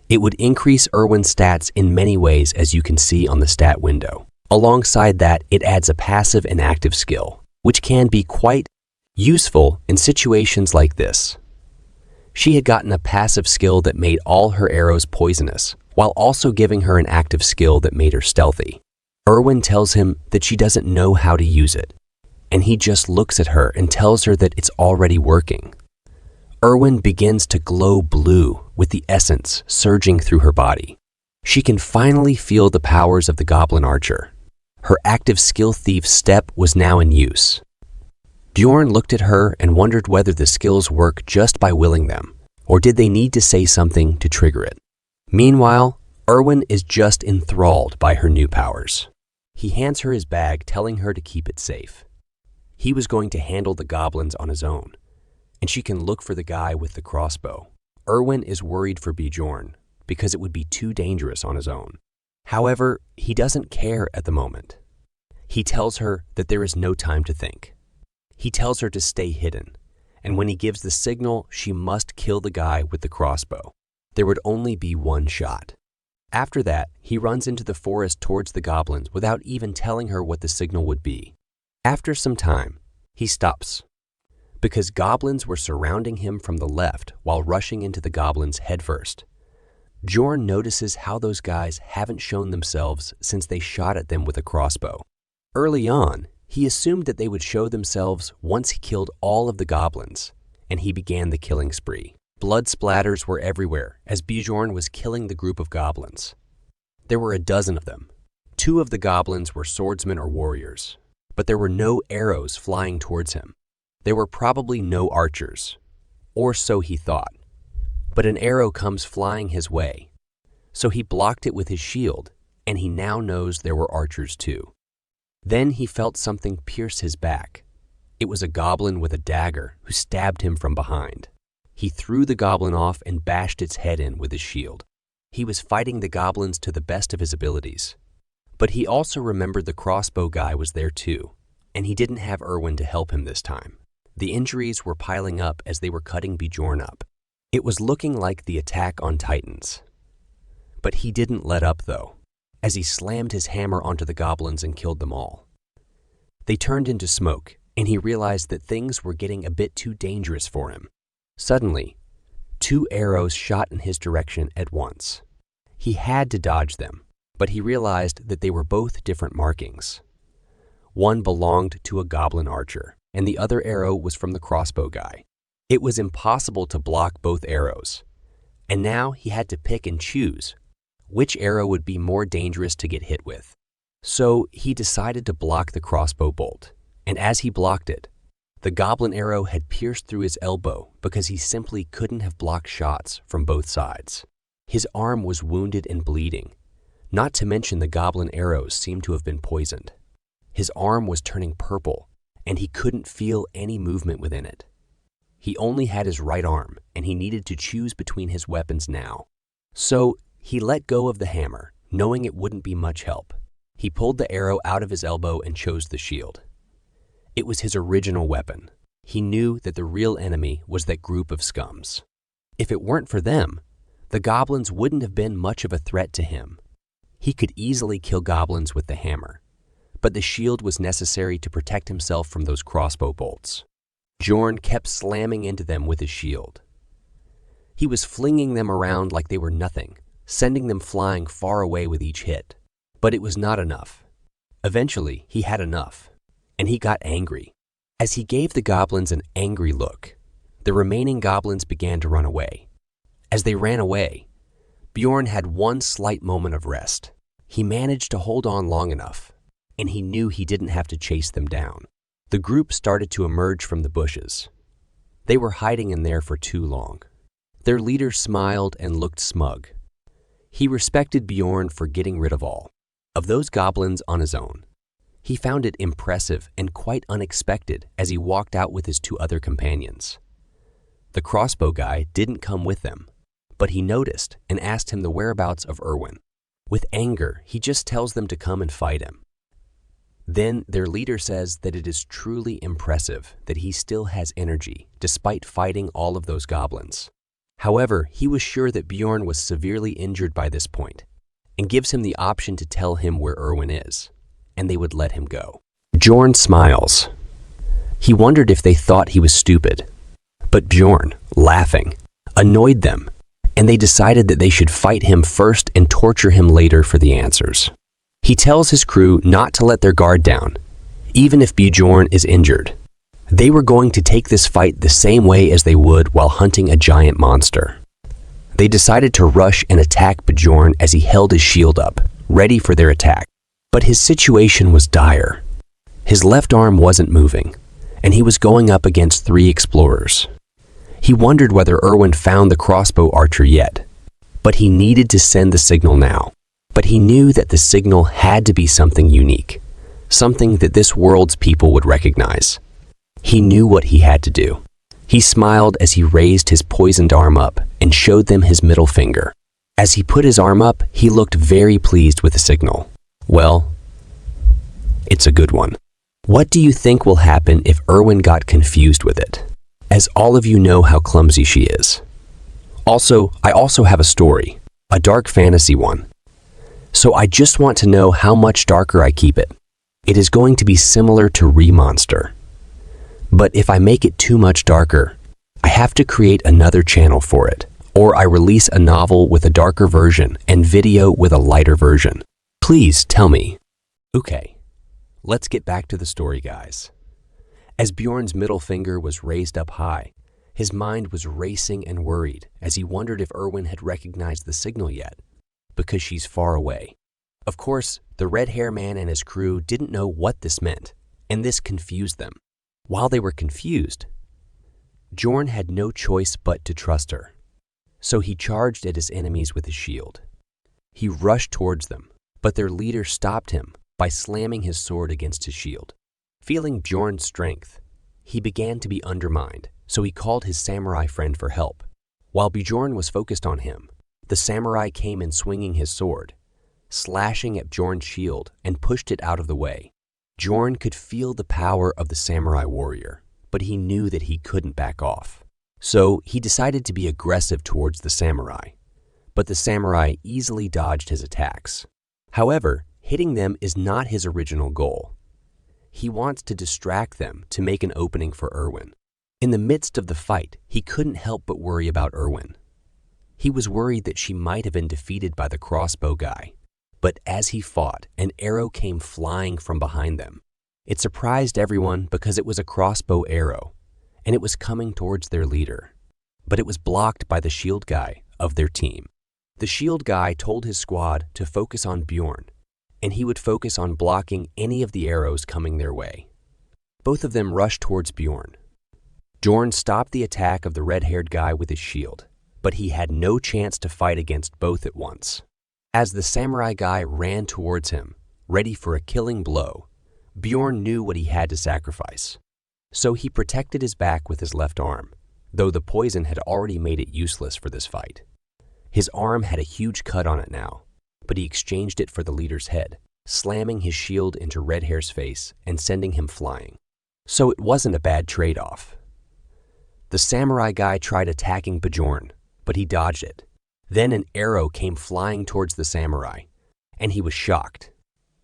S3: It would increase Erwin's stats in many ways, as you can see on the stat window. Alongside that, it adds a passive and active skill, which can be quite useful in situations like this. She had gotten a passive skill that made all her arrows poisonous, while also giving her an active skill that made her stealthy. Erwin tells him that she doesn't know how to use it, and he just looks at her and tells her that it's already working. Erwin begins to glow blue with the essence surging through her body. She can finally feel the powers of the goblin archer. Her active skill thief step was now in use. Bjorn looked at her and wondered whether the skills work just by willing them, or did they need to say something to trigger it. Meanwhile, Erwin is just enthralled by her new powers. He hands her his bag, telling her to keep it safe. He was going to handle the goblins on his own, and she can look for the guy with the crossbow. Erwin is worried for Bjorn because it would be too dangerous on his own. However, he doesn't care at the moment. He tells her that there is no time to think. He tells her to stay hidden, and when he gives the signal, she must kill the guy with the crossbow. There would only be one shot. After that, he runs into the forest towards the goblins without even telling her what the signal would be. After some time, he stops, because goblins were surrounding him from the left while rushing into the goblins headfirst. Bjorn notices how those guys haven't shown themselves since they shot at them with a crossbow. Early on, he assumed that they would show themselves once he killed all of the goblins, and he began the killing spree. Blood splatters were everywhere as Bjorn was killing the group of goblins. There were a dozen of them. 2 of the goblins were swordsmen or warriors, but there were no arrows flying towards him. There were probably no archers, or so he thought. But an arrow comes flying his way, so he blocked it with his shield, and he now knows there were archers too. Then he felt something pierce his back. It was a goblin with a dagger who stabbed him from behind. He threw the goblin off and bashed its head in with his shield. He was fighting the goblins to the best of his abilities. But he also remembered the crossbow guy was there too, and he didn't have Erwin to help him this time. The injuries were piling up as they were cutting Bjorn up. It was looking like the attack on Titans. But he didn't let up though, as he slammed his hammer onto the goblins and killed them all. They turned into smoke, and he realized that things were getting a bit too dangerous for him. Suddenly, 2 arrows shot in his direction at once. He had to dodge them, but he realized that they were both different markings. One belonged to a goblin archer, and the other arrow was from the crossbow guy. It was impossible to block both arrows, and now he had to pick and choose which arrow would be more dangerous to get hit with. So he decided to block the crossbow bolt, and as he blocked it, the goblin arrow had pierced through his elbow because he simply couldn't have blocked shots from both sides. His arm was wounded and bleeding, not to mention the goblin arrows seemed to have been poisoned. His arm was turning purple, and he couldn't feel any movement within it. He only had his right arm, and he needed to choose between his weapons now. So he let go of the hammer, knowing it wouldn't be much help. He pulled the arrow out of his elbow and chose the shield. It was his original weapon. He knew that the real enemy was that group of scums. If it weren't for them, the goblins wouldn't have been much of a threat to him. He could easily kill goblins with the hammer, but the shield was necessary to protect himself from those crossbow bolts. Bjorn kept slamming into them with his shield. He was flinging them around like they were nothing, sending them flying far away with each hit. But it was not enough. Eventually, he had enough, and he got angry. As he gave the goblins an angry look, the remaining goblins began to run away. As they ran away, Bjorn had one slight moment of rest. He managed to hold on long enough, and he knew he didn't have to chase them down. The group started to emerge from the bushes. They were hiding in there for too long. Their leader smiled and looked smug. He respected Bjorn for getting rid of all of those goblins on his own. He found it impressive and quite unexpected as he walked out with his two other companions. The crossbow guy didn't come with them, but he noticed and asked him the whereabouts of Erwin. With anger, he just tells them to come and fight him. Then their leader says that it is truly impressive that he still has energy despite fighting all of those goblins. However, he was sure that Bjorn was severely injured by this point and gives him the option to tell him where Erwin is, and they would let him go. Bjorn smiles. He wondered if they thought he was stupid, but Bjorn, laughing, annoyed them, and they decided that they should fight him first and torture him later for the answers. He tells his crew not to let their guard down, even if Bjorn is injured. They were going to take this fight the same way as they would while hunting a giant monster. They decided to rush and attack Bjorn as he held his shield up, ready for their attack. But his situation was dire. His left arm wasn't moving, and he was going up against 3 explorers. He wondered whether Erwin found the crossbow archer yet, but he needed to send the signal now. But he knew that the signal had to be something unique, something that this world's people would recognize. He knew what he had to do. He smiled as he raised his poisoned arm up and showed them his middle finger. As he put his arm up, he looked very pleased with the signal. Well, it's a good one. What do you think will happen if Erwin got confused with it? As all of you know how clumsy she is. I also have a story, a dark fantasy one. So I just want to know how much darker I keep it. It is going to be similar to Remonster. But if I make it too much darker, I have to create another channel for it, or I release a novel with a darker version and video with a lighter version. Please tell me. Okay, let's get back to the story, guys. As Bjorn's middle finger was raised up high, his mind was racing and worried as he wondered if Erwin had recognized the signal yet, because she's far away. Of course, the red hair man and his crew didn't know what this meant, and this confused them. While they were confused, Bjorn had no choice but to trust her. So he charged at his enemies with his shield. He rushed towards them, but their leader stopped him by slamming his sword against his shield. Feeling Bjorn's strength, he began to be undermined, so he called his samurai friend for help. While Bjorn was focused on him, the samurai came in swinging his sword, slashing at Bjorn's shield and pushed it out of the way. Bjorn could feel the power of the samurai warrior, but he knew that he couldn't back off. So he decided to be aggressive towards the samurai, but the samurai easily dodged his attacks. However, hitting them is not his original goal. He wants to distract them to make an opening for Erwin. In the midst of the fight, he couldn't help but worry about Erwin. He was worried that she might have been defeated by the crossbow guy. But as he fought, an arrow came flying from behind them. It surprised everyone because it was a crossbow arrow, and it was coming towards their leader. But it was blocked by the shield guy of their team. The shield guy told his squad to focus on Bjorn, and he would focus on blocking any of the arrows coming their way. Both of them rushed towards Bjorn. Bjorn stopped the attack of the red-haired guy with his shield, but he had no chance to fight against both at once. As the samurai guy ran towards him, ready for a killing blow, Bjorn knew what he had to sacrifice. So he protected his back with his left arm, though the poison had already made it useless for this fight. His arm had a huge cut on it now, but he exchanged it for the leader's head, slamming his shield into Red Hair's face and sending him flying. So it wasn't a bad trade-off. The samurai guy tried attacking Bjorn, but he dodged it. Then an arrow came flying towards the samurai, and he was shocked.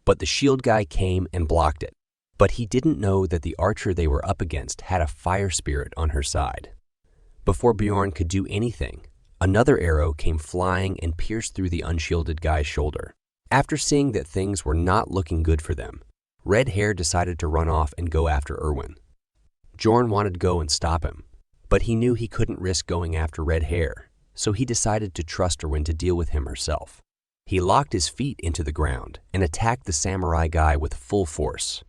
S3: But the shield guy came and blocked it. But he didn't know that the archer they were up against had a fire spirit on her side. Before Bjorn could do anything, another arrow came flying and pierced through the unshielded guy's shoulder. After seeing that things were not looking good for them, Red Hair decided to run off and go after Erwin. Bjorn wanted to go and stop him, but he knew he couldn't risk going after Red Hair, so he decided to trust Erwin to deal with him herself. He locked his feet into the ground and attacked the samurai guy with full force.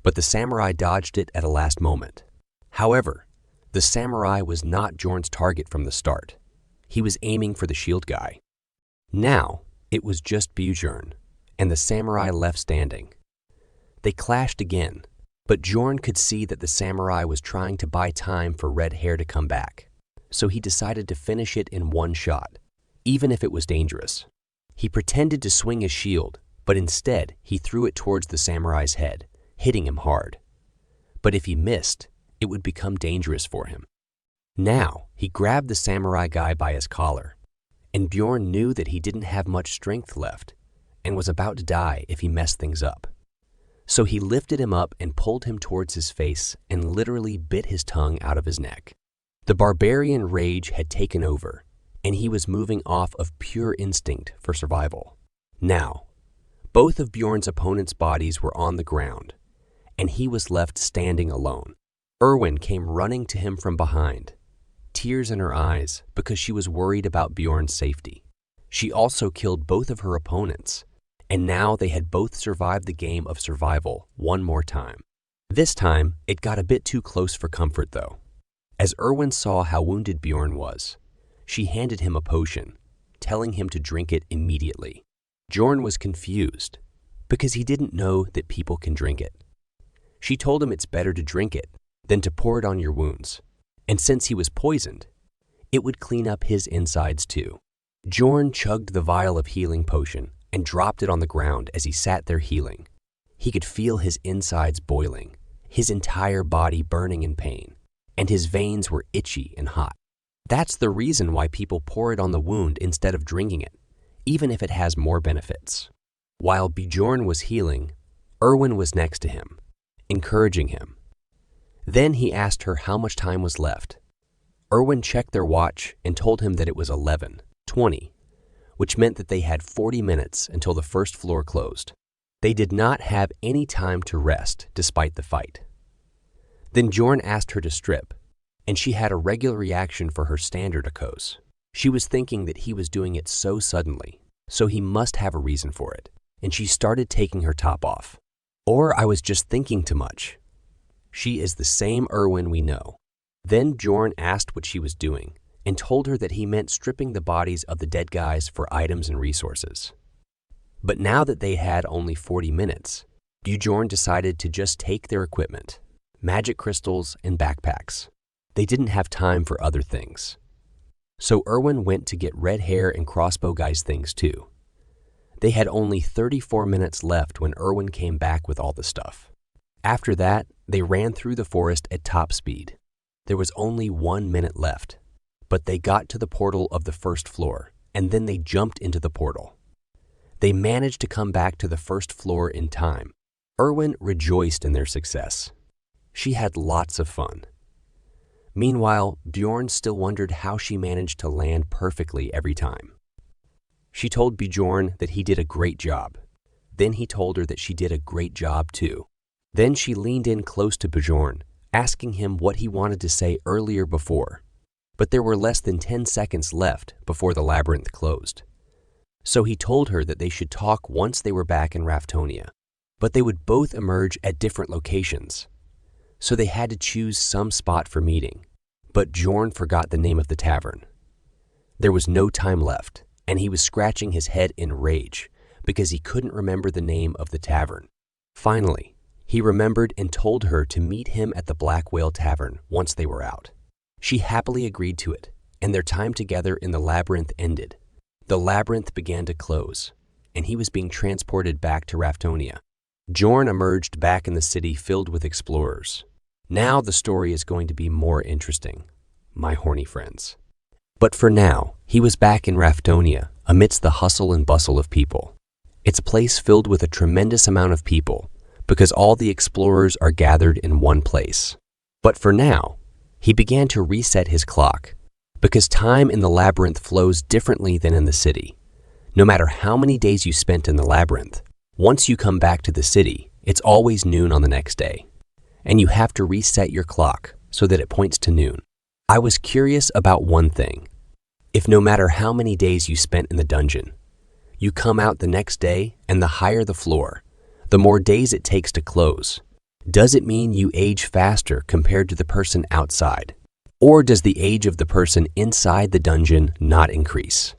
S3: But the samurai dodged it at a last moment. However, the samurai was not Bjorn's target from the start. He was aiming for the shield guy. Now, it was just Bjorn, and the samurai left standing. They clashed again, but Bjorn could see that the samurai was trying to buy time for Red Hair to come back, so he decided to finish it in one shot, even if it was dangerous. He pretended to swing his shield, but instead he threw it towards the samurai's head, hitting him hard. But if he missed, it would become dangerous for him. Now, he grabbed the samurai guy by his collar, and Bjorn knew that he didn't have much strength left and was about to die if he messed things up. So he lifted him up and pulled him towards his face and literally bit his tongue out of his neck. The barbarian rage had taken over, and he was moving off of pure instinct for survival. Now, both of Bjorn's opponents' bodies were on the ground, and he was left standing alone. Erwin came running to him from behind, tears in her eyes because she was worried about Bjorn's safety. She also killed both of her opponents, and now they had both survived the game of survival one more time. This time, it got a bit too close for comfort though. As Erwin saw how wounded Bjorn was, she handed him a potion, telling him to drink it immediately. Bjorn was confused because he didn't know that people can drink it. She told him it's better to drink it than to pour it on your wounds, and since he was poisoned, it would clean up his insides too. Bjorn chugged the vial of healing potion and dropped it on the ground as he sat there healing. He could feel his insides boiling, his entire body burning in pain, and his veins were itchy and hot. That's the reason why people pour it on the wound instead of drinking it, even if it has more benefits. While Bjorn was healing, Erwin was next to him, encouraging him. Then he asked her how much time was left. Erwin checked their watch and told him that it was 11:20, which meant that they had 40 minutes until the first floor closed. They did not have any time to rest despite the fight. Then Bjorn asked her to strip, and she had a regular reaction for her standard akos. She was thinking that he was doing it so suddenly, so he must have a reason for it, and she started taking her top off. Or I was just thinking too much. She is the same Erwin we know. Then Bjorn asked what she was doing and told her that he meant stripping the bodies of the dead guys for items and resources. But now that they had only 40 minutes, Bjorn decided to just take their equipment, magic crystals and backpacks. They didn't have time for other things. So Erwin went to get Red Hair and Crossbow Guy's things too. They had only 34 minutes left when Erwin came back with all the stuff. After that, they ran through the forest at top speed. There was only 1 minute left, but they got to the portal of the first floor, and then they jumped into the portal. They managed to come back to the first floor in time. Erwin rejoiced in their success. She had lots of fun. Meanwhile, Bjorn still wondered how she managed to land perfectly every time. She told Bjorn that he did a great job. Then he told her that she did a great job too. Then she leaned in close to Bjorn, asking him what he wanted to say earlier before. But there were less than 10 seconds left before the labyrinth closed. So he told her that they should talk once they were back in Raftonia, but they would both emerge at different locations. So they had to choose some spot for meeting, but Bjorn forgot the name of the tavern. There was no time left, and he was scratching his head in rage because he couldn't remember the name of the tavern. Finally, he remembered and told her to meet him at the Black Whale Tavern once they were out. She happily agreed to it, and their time together in the labyrinth ended. The labyrinth began to close, and he was being transported back to Raftonia. Bjorn emerged back in the city filled with explorers. Now the story is going to be more interesting, my horny friends. But for now, he was back in Raftonia amidst the hustle and bustle of people. It's a place filled with a tremendous amount of people because all the explorers are gathered in one place. But for now, he began to reset his clock because time in the labyrinth flows differently than in the city. No matter how many days you spent in the labyrinth, once you come back to the city, it's always noon on the next day. And you have to reset your clock so that it points to noon. I was curious about one thing. If no matter how many days you spent in the dungeon, you come out the next day and the higher the floor, the more days it takes to close, does it mean you age faster compared to the person outside? Or does the age of the person inside the dungeon not increase?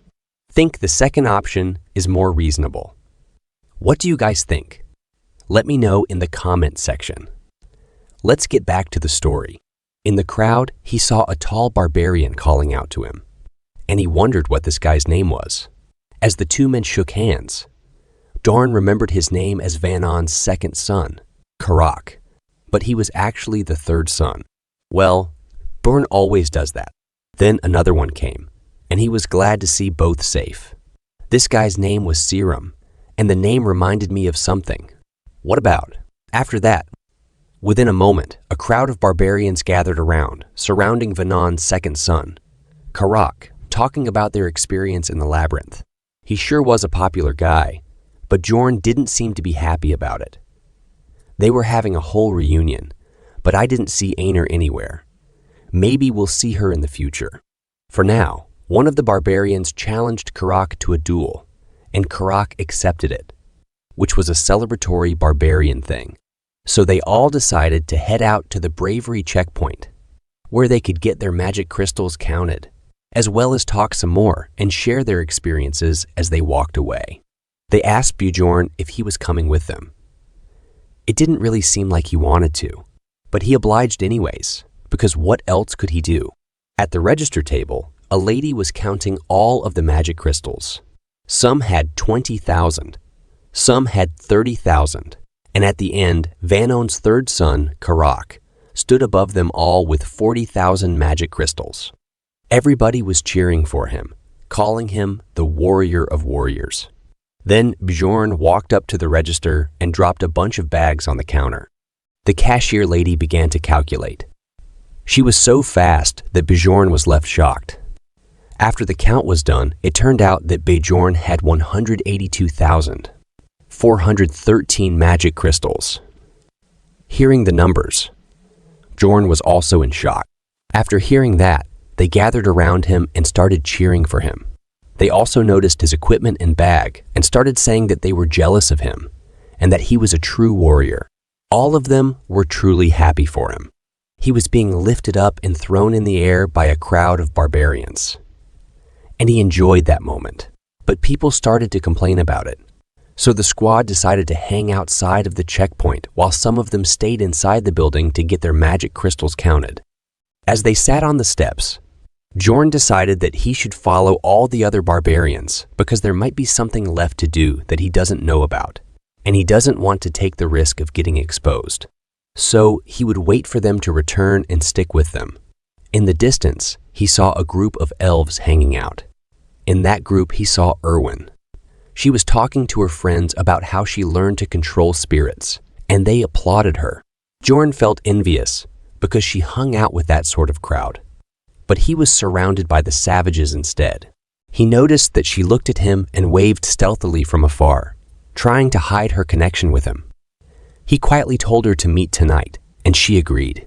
S3: Think the second option is more reasonable. What do you guys think? Let me know in the comment section. Let's get back to the story. In the crowd, he saw a tall barbarian calling out to him, and he wondered what this guy's name was. As the two men shook hands, Dorn remembered his name as Vanon's second son, Karak, but he was actually the third son. Well, Dorn always does that. Then another one came, and he was glad to see both safe. This guy's name was Serum, and the name reminded me of something. What about? After that, within a moment, a crowd of barbarians gathered around, surrounding Vanon's second son, Karak, talking about their experience in the labyrinth. He sure was a popular guy, but Jorn didn't seem to be happy about it. They were having a whole reunion, but I didn't see Aner anywhere. Maybe we'll see her in the future. For now, one of the barbarians challenged Karak to a duel, and Karak accepted it, which was a celebratory barbarian thing. So they all decided to head out to the bravery checkpoint, where they could get their magic crystals counted, as well as talk some more and share their experiences as they walked away. They asked Bjorn if he was coming with them. It didn't really seem like he wanted to, but he obliged anyways, because what else could he do? At the register table, a lady was counting all of the magic crystals. Some had 20,000, some had 30,000, and at the end, Vanon's third son, Karak, stood above them all with 40,000 magic crystals. Everybody was cheering for him, calling him the warrior of warriors. Then Bjorn walked up to the register and dropped a bunch of bags on the counter. The cashier lady began to calculate. She was so fast that Bjorn was left shocked. After the count was done, it turned out that Bjorn had 182,413 magic crystals. Hearing the numbers, Bjorn was also in shock. After hearing that, they gathered around him and started cheering for him. They also noticed his equipment and bag and started saying that they were jealous of him and that he was a true warrior. All of them were truly happy for him. He was being lifted up and thrown in the air by a crowd of barbarians. And he enjoyed that moment. But people started to complain about it. So the squad decided to hang outside of the checkpoint while some of them stayed inside the building to get their magic crystals counted. As they sat on the steps, Jorn decided that he should follow all the other barbarians because there might be something left to do that he doesn't know about, and he doesn't want to take the risk of getting exposed. So he would wait for them to return and stick with them. In the distance, he saw a group of elves hanging out. In that group, he saw Erwin. She was talking to her friends about how she learned to control spirits, and they applauded her. Jorn felt envious because she hung out with that sort of crowd. But he was surrounded by the savages instead. He noticed that she looked at him and waved stealthily from afar, trying to hide her connection with him. He quietly told her to meet tonight, and she agreed.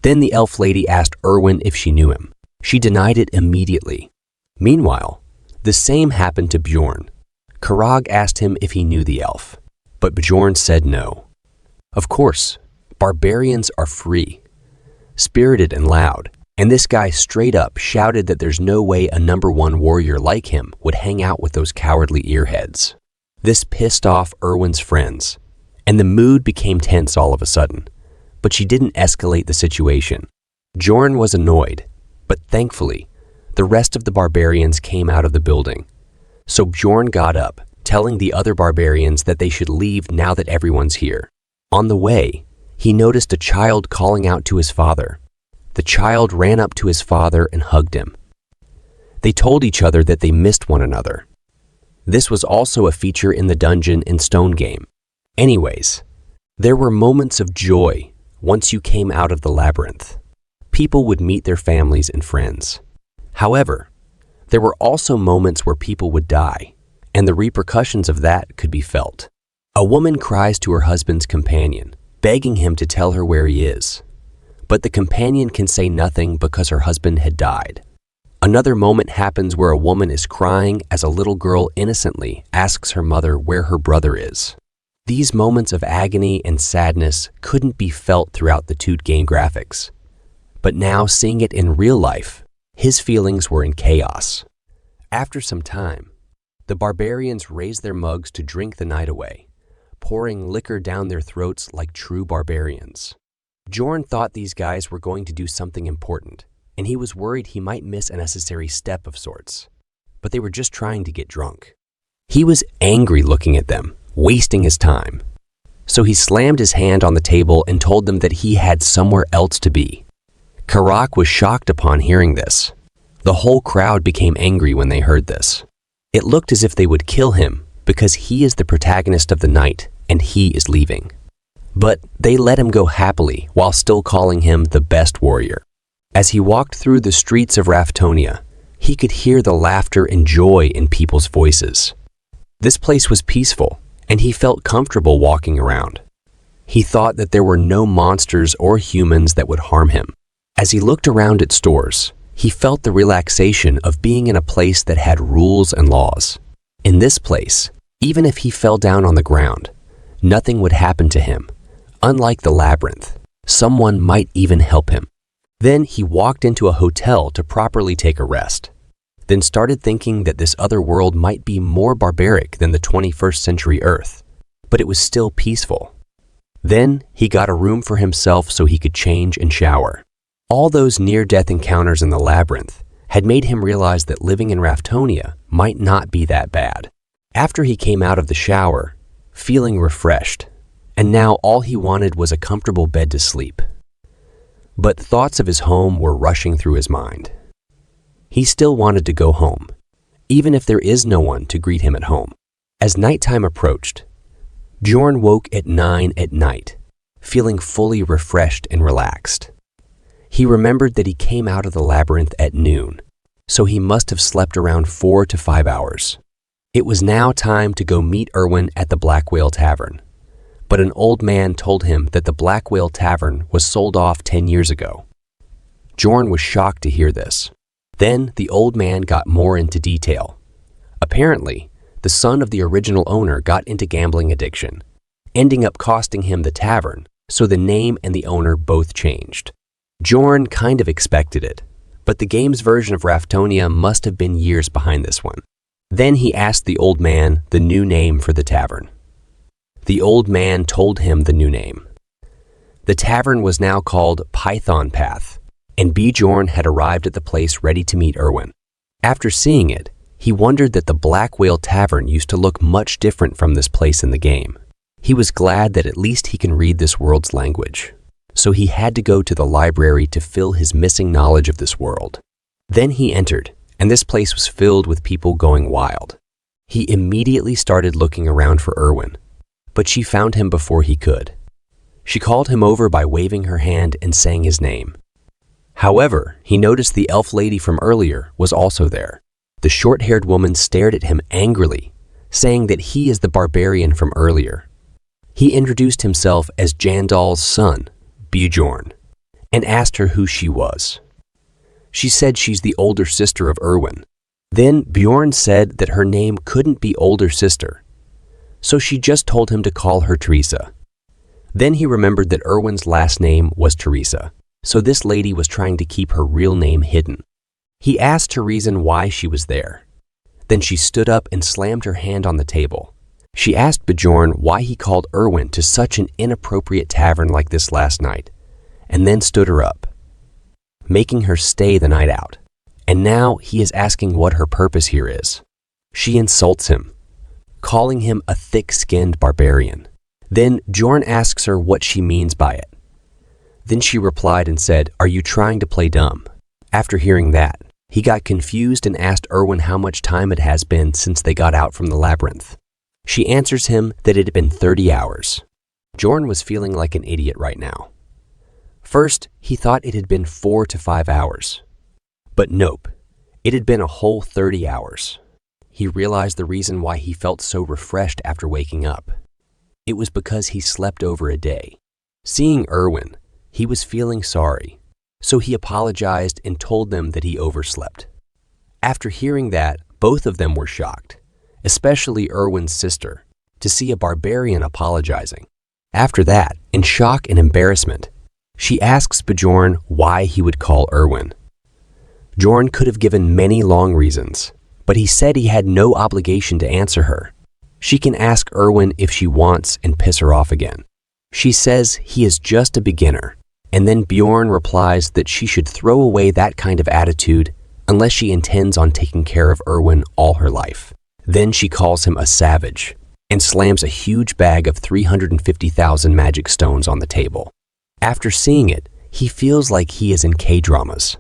S3: Then the elf lady asked Erwin if she knew him. She denied it immediately. Meanwhile, the same happened to Bjorn. Karag asked him if he knew the elf, but Bjorn said no. Of course, barbarians are free, spirited and loud, and this guy straight up shouted that there's no way a #1 warrior like him would hang out with those cowardly earheads. This pissed off Erwin's friends, and the mood became tense all of a sudden, but she didn't escalate the situation. Jorn was annoyed, but thankfully, the rest of the barbarians came out of the building. So Bjorn got up, telling the other barbarians that they should leave now that everyone's here. On the way, he noticed a child calling out to his father. The child ran up to his father and hugged him. They told each other that they missed one another. This was also a feature in the Dungeon in Stone game. Anyways, there were moments of joy once you came out of the labyrinth. People would meet their families and friends. However, there were also moments where people would die, and the repercussions of that could be felt. A woman cries to her husband's companion, begging him to tell her where he is. But the companion can say nothing because her husband had died. Another moment happens where a woman is crying as a little girl innocently asks her mother where her brother is. These moments of agony and sadness couldn't be felt throughout the 2D game graphics. But now, seeing it in real life, his feelings were in chaos. After some time, the barbarians raised their mugs to drink the night away, pouring liquor down their throats like true barbarians. Bjorn thought these guys were going to do something important, and he was worried he might miss a necessary step of sorts. But they were just trying to get drunk. He was angry looking at them, wasting his time. So he slammed his hand on the table and told them that he had somewhere else to be. Karak was shocked upon hearing this. The whole crowd became angry when they heard this. It looked as if they would kill him because he is the protagonist of the night and he is leaving. But they let him go happily while still calling him the best warrior. As he walked through the streets of Raftonia, he could hear the laughter and joy in people's voices. This place was peaceful, and he felt comfortable walking around. He thought that there were no monsters or humans that would harm him. As he looked around at stores, he felt the relaxation of being in a place that had rules and laws. In this place, even if he fell down on the ground, nothing would happen to him. Unlike the labyrinth, someone might even help him. Then he walked into a hotel to properly take a rest, then started thinking that this other world might be more barbaric than the 21st century Earth, but it was still peaceful. Then he got a room for himself so he could change and shower. All those near-death encounters in the labyrinth had made him realize that living in Raftonia might not be that bad. After he came out of the shower, feeling refreshed, and now all he wanted was a comfortable bed to sleep. But thoughts of his home were rushing through his mind. He still wanted to go home, even if there is no one to greet him at home. As nighttime approached, Bjorn woke at 9 at night, feeling fully refreshed and relaxed. He remembered that he came out of the labyrinth at noon, so he must have slept around 4 to 5 hours. It was now time to go meet Erwin at the Black Whale Tavern, but an old man told him that the Black Whale Tavern was sold off 10 years ago. Bjorn was shocked to hear this. Then the old man got more into detail. Apparently, the son of the original owner got into gambling addiction, ending up costing him the tavern, so the name and the owner both changed. Bjorn kind of expected it, but the game's version of Raftonia must have been years behind this one. Then he asked the old man the new name for the tavern. The old man told him the new name. The tavern was now called Python Path, and Bjorn had arrived at the place ready to meet Erwin. After seeing it, he wondered that the Black Whale Tavern used to look much different from this place in the game. He was glad that at least he can read this world's language, so he had to go to the library to fill his missing knowledge of this world. Then he entered, and this place was filled with people going wild. He immediately started looking around for Erwin, but she found him before he could. She called him over by waving her hand and saying his name. However, he noticed the elf lady from earlier was also there. The short-haired woman stared at him angrily, saying that he is the barbarian from earlier. He introduced himself as Jandal's son, Bjorn, and asked her who she was. She said she's the older sister of Erwin. Then Bjorn said that her name couldn't be older sister, so she just told him to call her Teresa. Then he remembered that Erwin's last name was Teresa, so this lady was trying to keep her real name hidden. He asked her reason why she was there. Then she stood up and slammed her hand on the table. She asked Bjorn why he called Erwin to such an inappropriate tavern like this last night, and then stood her up, making her stay the night out. And now he is asking what her purpose here is. She insults him, calling him a thick-skinned barbarian. Then Bjorn asks her what she means by it. Then she replied and said, "Are you trying to play dumb?" After hearing that, he got confused and asked Erwin how much time it has been since they got out from the labyrinth. She answers him that it had been 30 hours. Bjorn was feeling like an idiot right now. First, he thought it had been 4 to 5 hours. But nope, it had been a whole 30 hours. He realized the reason why he felt so refreshed after waking up. It was because he slept over a day. Seeing Erwin, he was feeling sorry, so he apologized and told them that he overslept. After hearing that, both of them were shocked, especially Erwin's sister, to see a barbarian apologizing. After that, in shock and embarrassment, she asks Bjorn why he would call Erwin. Bjorn could have given many long reasons, but he said he had no obligation to answer her. She can ask Erwin if she wants and piss her off again. She says he is just a beginner, and then Bjorn replies that she should throw away that kind of attitude unless she intends on taking care of Erwin all her life. Then she calls him a savage and slams a huge bag of 350,000 magic stones on the table. After seeing it, he feels like he is in K-dramas.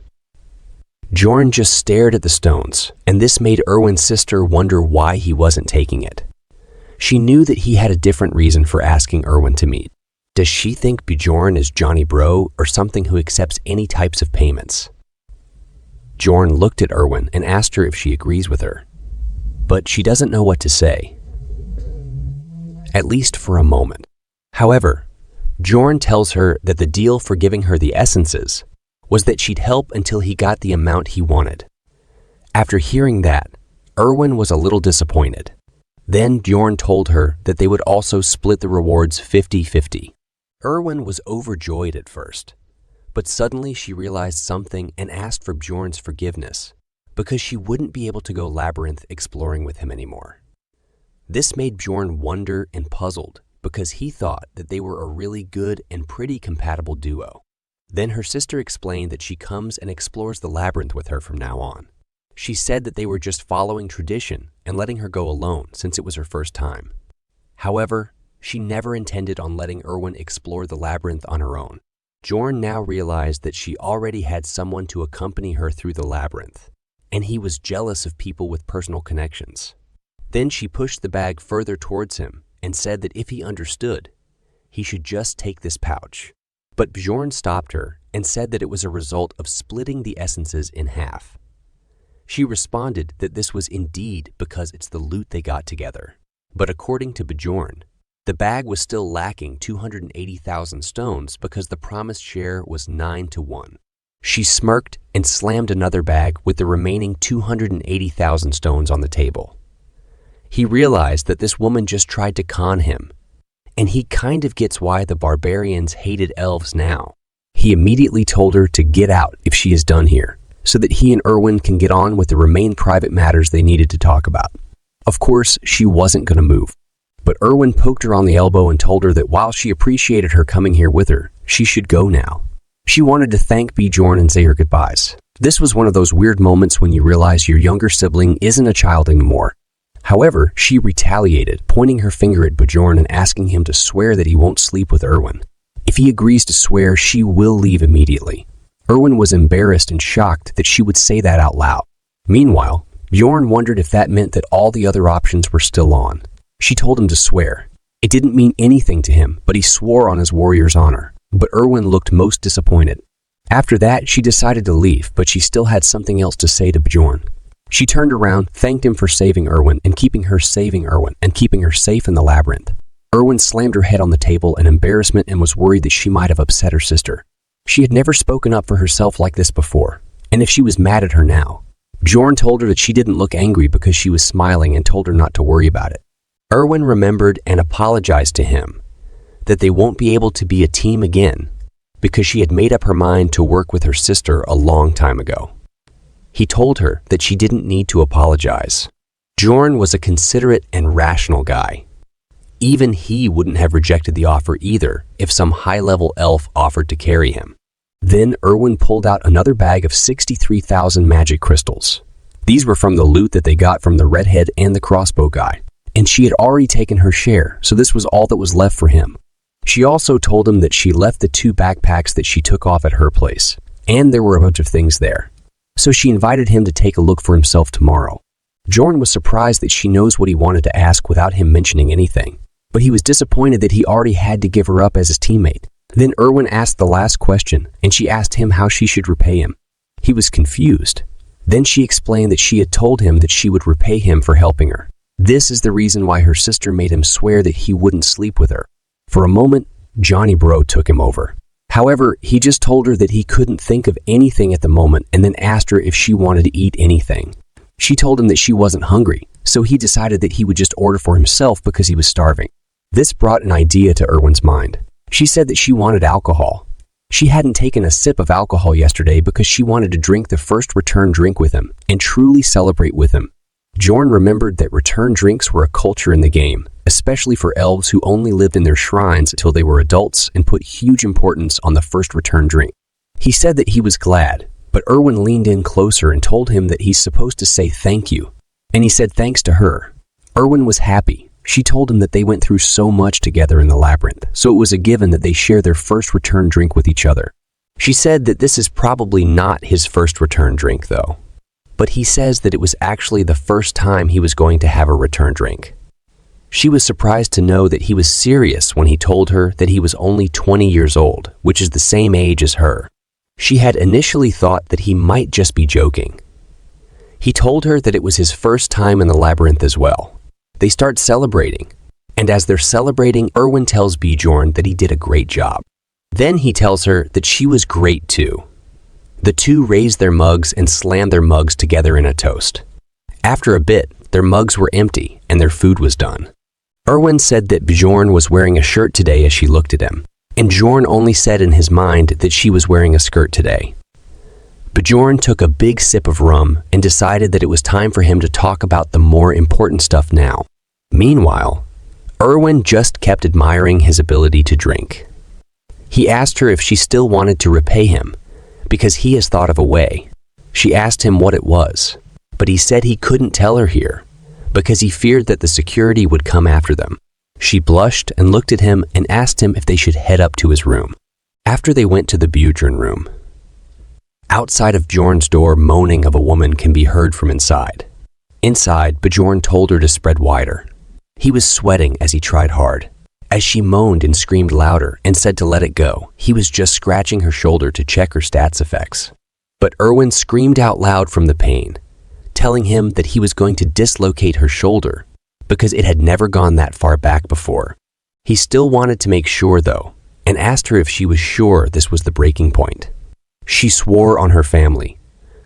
S3: Bjorn just stared at the stones, and this made Erwin's sister wonder why he wasn't taking it. She knew that he had a different reason for asking Erwin to meet. Does she think Bjorn is Johnny Bro or something who accepts any types of payments? Bjorn looked at Erwin and asked her if she agrees with her, but she doesn't know what to say. At least for a moment. However, Bjorn tells her that the deal for giving her the essences was that she'd help until he got the amount he wanted. After hearing that, Erwin was a little disappointed. Then Bjorn told her that they would also split the rewards 50-50. Erwin was overjoyed at first, but suddenly she realized something and asked for Bjorn's forgiveness because she wouldn't be able to go labyrinth exploring with him anymore. This made Bjorn wonder and puzzled because he thought that they were a really good and pretty compatible duo. Then her sister explained that she comes and explores the labyrinth with her from now on. She said that they were just following tradition and letting her go alone since it was her first time. However, she never intended on letting Erwin explore the labyrinth on her own. Bjorn now realized that she already had someone to accompany her through the labyrinth, and he was jealous of people with personal connections. Then she pushed the bag further towards him and said that if he understood, he should just take this pouch. But Bjorn stopped her and said that it was a result of splitting the essences in half. She responded that this was indeed because it's the loot they got together. But according to Bjorn, the bag was still lacking 280,000 stones because the promised share was 9-1. She smirked and slammed another bag with the remaining 280,000 stones on the table. He realized that this woman just tried to con him, and he kind of gets why the barbarians hated elves now. He immediately told her to get out if she is done here, so that he and Erwin can get on with the remaining private matters they needed to talk about. Of course, she wasn't going to move, but Erwin poked her on the elbow and told her that while she appreciated her coming here with her, she should go now. She wanted to thank Bjorn and say her goodbyes. This was one of those weird moments when you realize your younger sibling isn't a child anymore. However, she retaliated, pointing her finger at Bjorn and asking him to swear that he won't sleep with Erwin. If he agrees to swear, she will leave immediately. Erwin was embarrassed and shocked that she would say that out loud. Meanwhile, Bjorn wondered if that meant that all the other options were still on. She told him to swear. It didn't mean anything to him, but he swore on his warrior's honor. But Erwin looked most disappointed. After that, she decided to leave, but she still had something else to say to Bjorn. She turned around, thanked him for saving Erwin and keeping her safe in the labyrinth. Erwin slammed her head on the table in embarrassment and was worried that she might have upset her sister. She had never spoken up for herself like this before, and if she was mad at her now. Bjorn told her that she didn't look angry because she was smiling and told her not to worry about it. Erwin remembered and apologized to him that they won't be able to be a team again because she had made up her mind to work with her sister a long time ago. He told her that she didn't need to apologize. Bjorn was a considerate and rational guy. Even he wouldn't have rejected the offer either if some high-level elf offered to carry him. Then Erwin pulled out another bag of 63,000 magic crystals. These were from the loot that they got from the redhead and the crossbow guy. and she had already taken her share, so this was all that was left for him. She also told him that she left the 2 backpacks that she took off at her place, and there were a bunch of things there. So she invited him to take a look for himself tomorrow. Jorn was surprised that she knows what he wanted to ask without him mentioning anything, but he was disappointed that he already had to give her up as his teammate. Then Erwin asked the last question, and she asked him how she should repay him. He was confused. Then she explained that she had told him that she would repay him for helping her. This is the reason why her sister made him swear that he wouldn't sleep with her. For a moment, Johnny Bro took him over. However, he just told her that he couldn't think of anything at the moment and then asked her if she wanted to eat anything. She told him that she wasn't hungry, so he decided that he would just order for himself because he was starving. This brought an idea to Erwin's mind. She said that she wanted alcohol. She hadn't taken a sip of alcohol yesterday because she wanted to drink the first return drink with him and truly celebrate with him. Jorn remembered that return drinks were a culture in the game, especially for elves who only lived in their shrines until they were adults and put huge importance on the first return drink. He said that he was glad, but Erwin leaned in closer and told him that he's supposed to say thank you, and he said thanks to her. Erwin was happy. She told him that they went through so much together in the labyrinth, so it was a given that they share their first return drink with each other. She said that this is probably not his first return drink though, but he says that it was actually the first time he was going to have a return drink. She was surprised to know that he was serious when he told her that he was only 20 years old, which is the same age as her. She had initially thought that he might just be joking. He told her that it was his first time in the labyrinth as well. They start celebrating, and as they're celebrating, Erwin tells Bjorn that he did a great job. Then he tells her that she was great too. The two raised their mugs and slammed their mugs together in a toast. After a bit, their mugs were empty and their food was done. Erwin said that Bjorn was wearing a shirt today as she looked at him, and Bjorn only said in his mind that she was wearing a skirt today. Bjorn took a big sip of rum and decided that it was time for him to talk about the more important stuff now. Meanwhile, Erwin just kept admiring his ability to drink. He asked her if she still wanted to repay him, because he has thought of a way. She asked him what it was, but he said he couldn't tell her here, because he feared that the security would come after them. She blushed and looked at him and asked him if they should head up to his room. After they went to the Bjorn room, outside of Bjorn's door, moaning of a woman can be heard from inside. Inside, Bjorn told her to spread wider. He was sweating as he tried hard. As she moaned and screamed louder and said to let it go, he was just scratching her shoulder to check her stats effects. But Erwin screamed out loud from the pain, telling him that he was going to dislocate her shoulder because it had never gone that far back before. He still wanted to make sure though, and asked her if she was sure this was the breaking point. She swore on her family,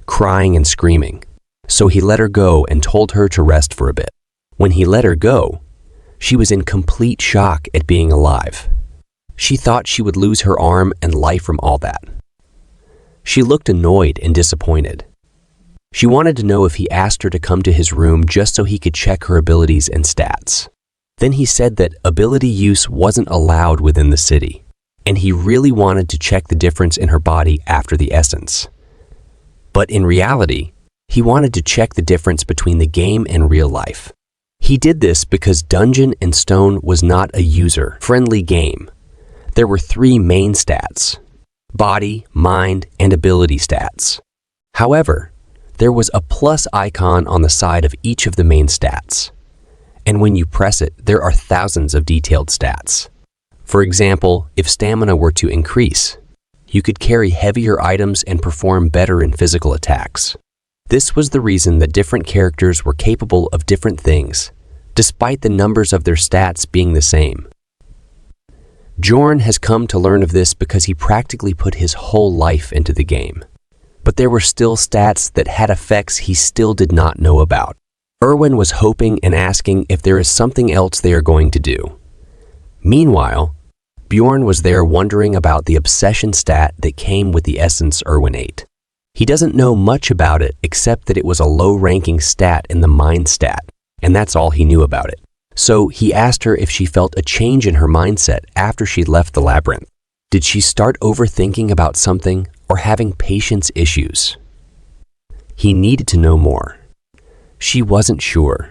S3: crying and screaming, so he let her go and told her to rest for a bit. When he let her go, she was in complete shock at being alive. She thought she would lose her arm and life from all that. She looked annoyed and disappointed. She wanted to know if he asked her to come to his room just so he could check her abilities and stats. Then he said that ability use wasn't allowed within the city, and he really wanted to check the difference in her body after the essence. But in reality, he wanted to check the difference between the game and real life. He did this because Dungeon and Stone was not a user-friendly game. There were 3 main stats: body, mind, and ability stats. However, there was a plus icon on the side of each of the main stats. And when you press it, there are thousands of detailed stats. For example, if stamina were to increase, you could carry heavier items and perform better in physical attacks. This was the reason that different characters were capable of different things, despite the numbers of their stats being the same. Bjorn has come to learn of this because he practically put his whole life into the game. But there were still stats that had effects he still did not know about. Erwin was hoping and asking if there is something else they are going to do. Meanwhile, Bjorn was there wondering about the obsession stat that came with the essence Erwin ate. He doesn't know much about it except that it was a low-ranking stat in the mind stat, and that's all he knew about it. So he asked her if she felt a change in her mindset after she left the labyrinth. Did she start overthinking about something or having patience issues? He needed to know more. She wasn't sure.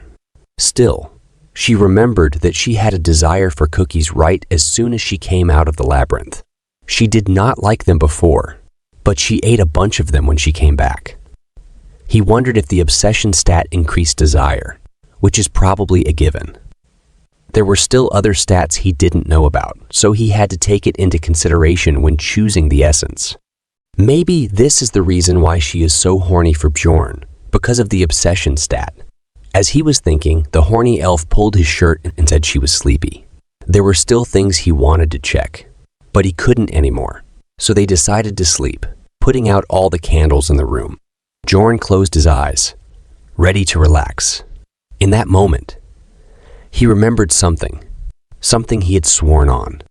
S3: Still, She remembered that she had a desire for cookies right as soon as she came out of the labyrinth. She did not like them before, but she ate a bunch of them when she came back. He wondered if the obsession stat increased desire, which is probably a given. There were still other stats he didn't know about, so he had to take it into consideration when choosing the essence. Maybe this is the reason why she is so horny for Bjorn, because of the obsession stat. As he was thinking, the horny elf pulled his shirt and said she was sleepy. There were still things he wanted to check, but he couldn't anymore, so they decided to sleep, putting out all the candles in the room. Bjorn closed his eyes, ready to relax. In that moment, he remembered something he had sworn on.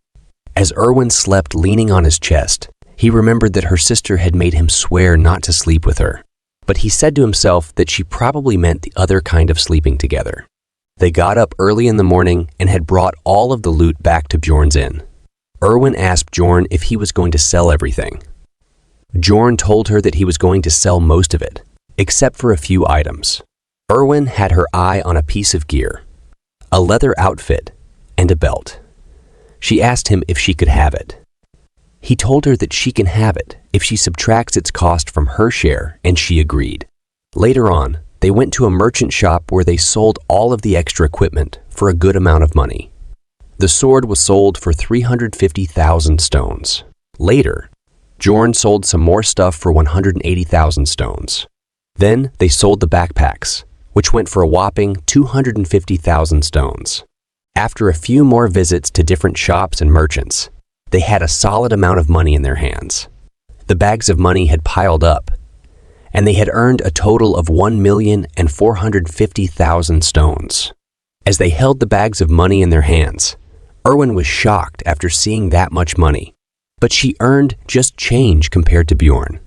S3: As Erwin slept leaning on his chest, he remembered that her sister had made him swear not to sleep with her, but he said to himself that she probably meant the other kind of sleeping together. They got up early in the morning and had brought all of the loot back to Bjorn's inn. Erwin asked Bjorn if he was going to sell everything. Bjorn told her that he was going to sell most of it, except for a few items. Erwin had her eye on a piece of gear, a leather outfit, and a belt. She asked him if she could have it. He told her that she can have it if she subtracts its cost from her share, and she agreed. Later on, they went to a merchant shop where they sold all of the extra equipment for a good amount of money. The sword was sold for 350,000 stones. Later, Bjorn sold some more stuff for 180,000 stones. Then they sold the backpacks, which went for a whopping 250,000 stones. After a few more visits to different shops and merchants, they had a solid amount of money in their hands. The bags of money had piled up, and they had earned a total of 1,450,000 stones. As they held the bags of money in their hands, Erwin was shocked after seeing that much money, but she earned just change compared to Bjorn.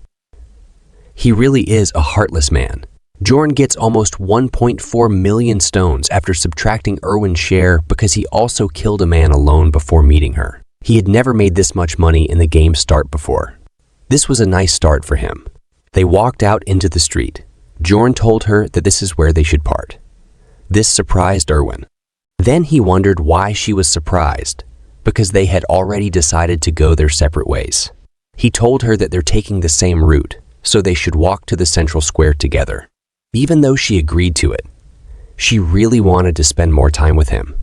S3: He really is a heartless man. Bjorn gets almost 1.4 million stones after subtracting Erwin's share because he also killed a man alone before meeting her. He had never made this much money in the game's start before. This was a nice start for him. They walked out into the street. Bjorn told her that this is where they should part. This surprised Erwin. Then he wondered why she was surprised, because they had already decided to go their separate ways. He told her that they're taking the same route, so they should walk to the central square together. Even though she agreed to it, she really wanted to spend more time with him.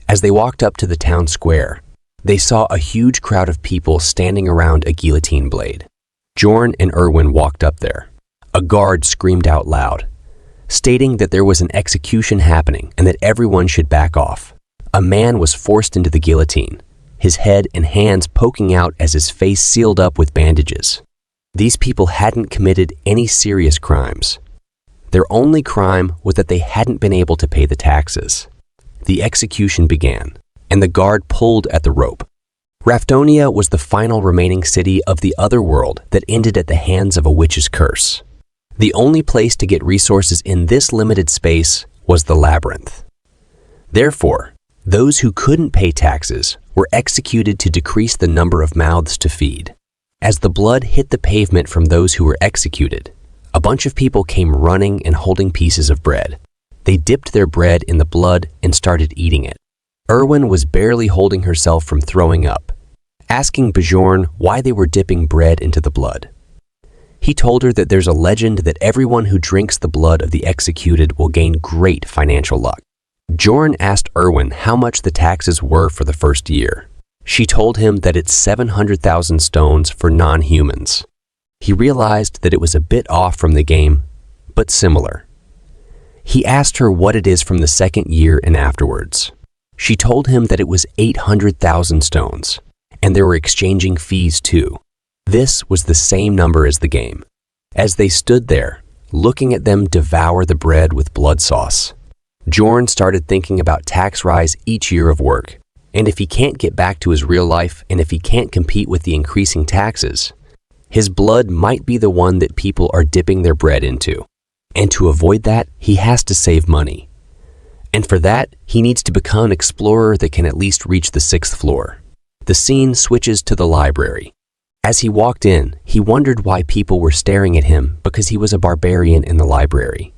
S3: As they walked up to the town square, they saw a huge crowd of people standing around a guillotine blade. Bjorn and Erwin walked up there. A guard screamed out loud, stating that there was an execution happening and that everyone should back off. A man was forced into the guillotine, his head and hands poking out as his face sealed up with bandages. These people hadn't committed any serious crimes. Their only crime was that they hadn't been able to pay the taxes. The execution began, and the guard pulled at the rope. Rafdonia was the final remaining city of the other world that ended at the hands of a witch's curse. The only place to get resources in this limited space was the labyrinth. Therefore, those who couldn't pay taxes were executed to decrease the number of mouths to feed. As the blood hit the pavement from those who were executed, a bunch of people came running and holding pieces of bread. They dipped their bread in the blood and started eating it. Erwin was barely holding herself from throwing up, asking Bjorn why they were dipping bread into the blood. He told her that there's a legend that everyone who drinks the blood of the executed will gain great financial luck. Bjorn asked Erwin how much the taxes were for the first year. She told him that it's 700,000 stones for non-humans. He realized that it was a bit off from the game, but similar. He asked her what it is from the second year and afterwards. She told him that it was 800,000 stones, and they were exchanging fees too. This was the same number as the game. As they stood there, looking at them devour the bread with blood sauce, Bjorn started thinking about tax rise each year of work. And if he can't get back to his real life, and if he can't compete with the increasing taxes, his blood might be the one that people are dipping their bread into. And to avoid that, he has to save money. And for that, he needs to become an explorer that can at least reach the 6th floor. The scene switches to the library. As he walked in, he wondered why people were staring at him because he was a barbarian in the library.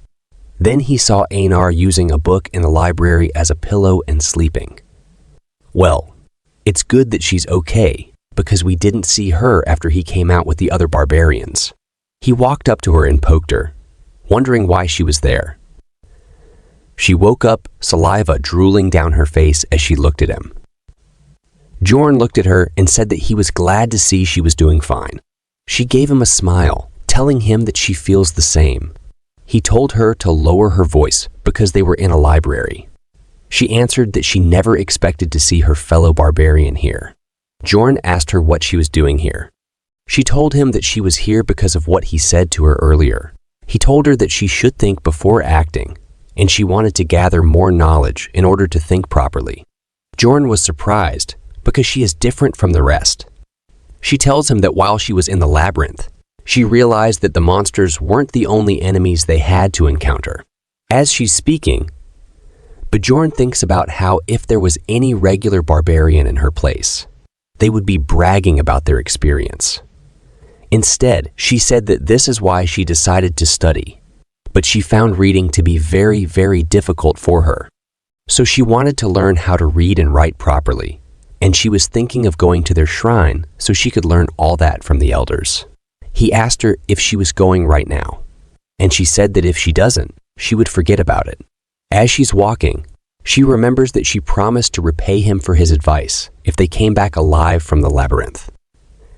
S3: Then he saw Einar using a book in the library as a pillow and sleeping. Well, it's good that she's okay, because we didn't see her after he came out with the other barbarians. He walked up to her and poked her, wondering why she was there. She woke up, saliva drooling down her face as she looked at him. Bjorn looked at her and said that he was glad to see she was doing fine. She gave him a smile, telling him that she feels the same. He told her to lower her voice because they were in a library. She answered that she never expected to see her fellow barbarian here. Bjorn asked her what she was doing here. She told him that she was here because of what he said to her earlier. He told her that she should think before acting, and she wanted to gather more knowledge in order to think properly. Bjorn was surprised because she is different from the rest. She tells him that while she was in the labyrinth, she realized that the monsters weren't the only enemies they had to encounter. As she's speaking, Bjorn thinks about how if there was any regular barbarian in her place, they would be bragging about their experience. Instead, she said that this is why she decided to study, but she found reading to be very, very difficult for her. So she wanted to learn how to read and write properly, and she was thinking of going to their shrine so she could learn all that from the elders. He asked her if she was going right now, and she said that if she doesn't, she would forget about it. As she's walking, she remembers that she promised to repay him for his advice if they came back alive from the labyrinth.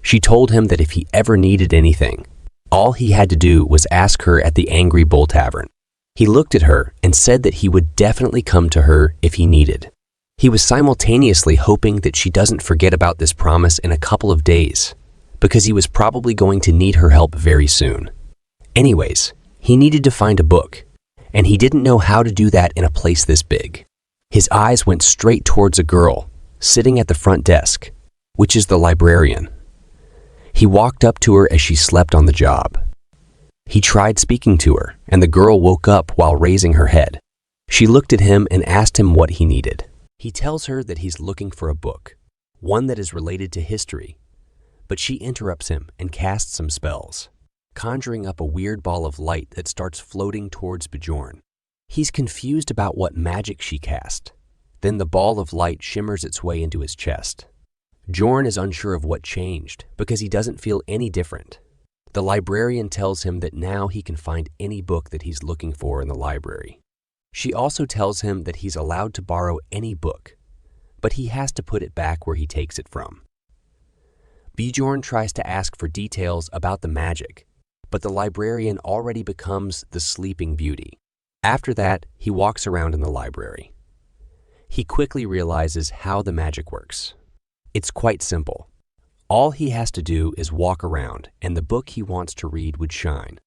S3: She told him that if he ever needed anything, all he had to do was ask her at the Angry Bull Tavern. He looked at her and said that he would definitely come to her if he needed. He was simultaneously hoping that she doesn't forget about this promise in a couple of days, because he was probably going to need her help very soon. Anyways, he needed to find a book, and he didn't know how to do that in a place this big. His eyes went straight towards a girl sitting at the front desk, which is the librarian. He walked up to her as she slept on the job. He tried speaking to her, and the girl woke up while raising her head. She looked at him and asked him what he needed. He tells her that he's looking for a book, one that is related to history, but she interrupts him and casts some spells, conjuring up a weird ball of light that starts floating towards Bjorn. He's confused about what magic she cast. Then the ball of light shimmers its way into his chest. Bjorn is unsure of what changed because he doesn't feel any different. The librarian tells him that now he can find any book that he's looking for in the library. She also tells him that he's allowed to borrow any book, but he has to put it back where he takes it from. Bjorn tries to ask for details about the magic, but the librarian already becomes the Sleeping Beauty. After that, he walks around in the library. He quickly realizes how the magic works. It's quite simple. All he has to do is walk around, and the book he wants to read would shine.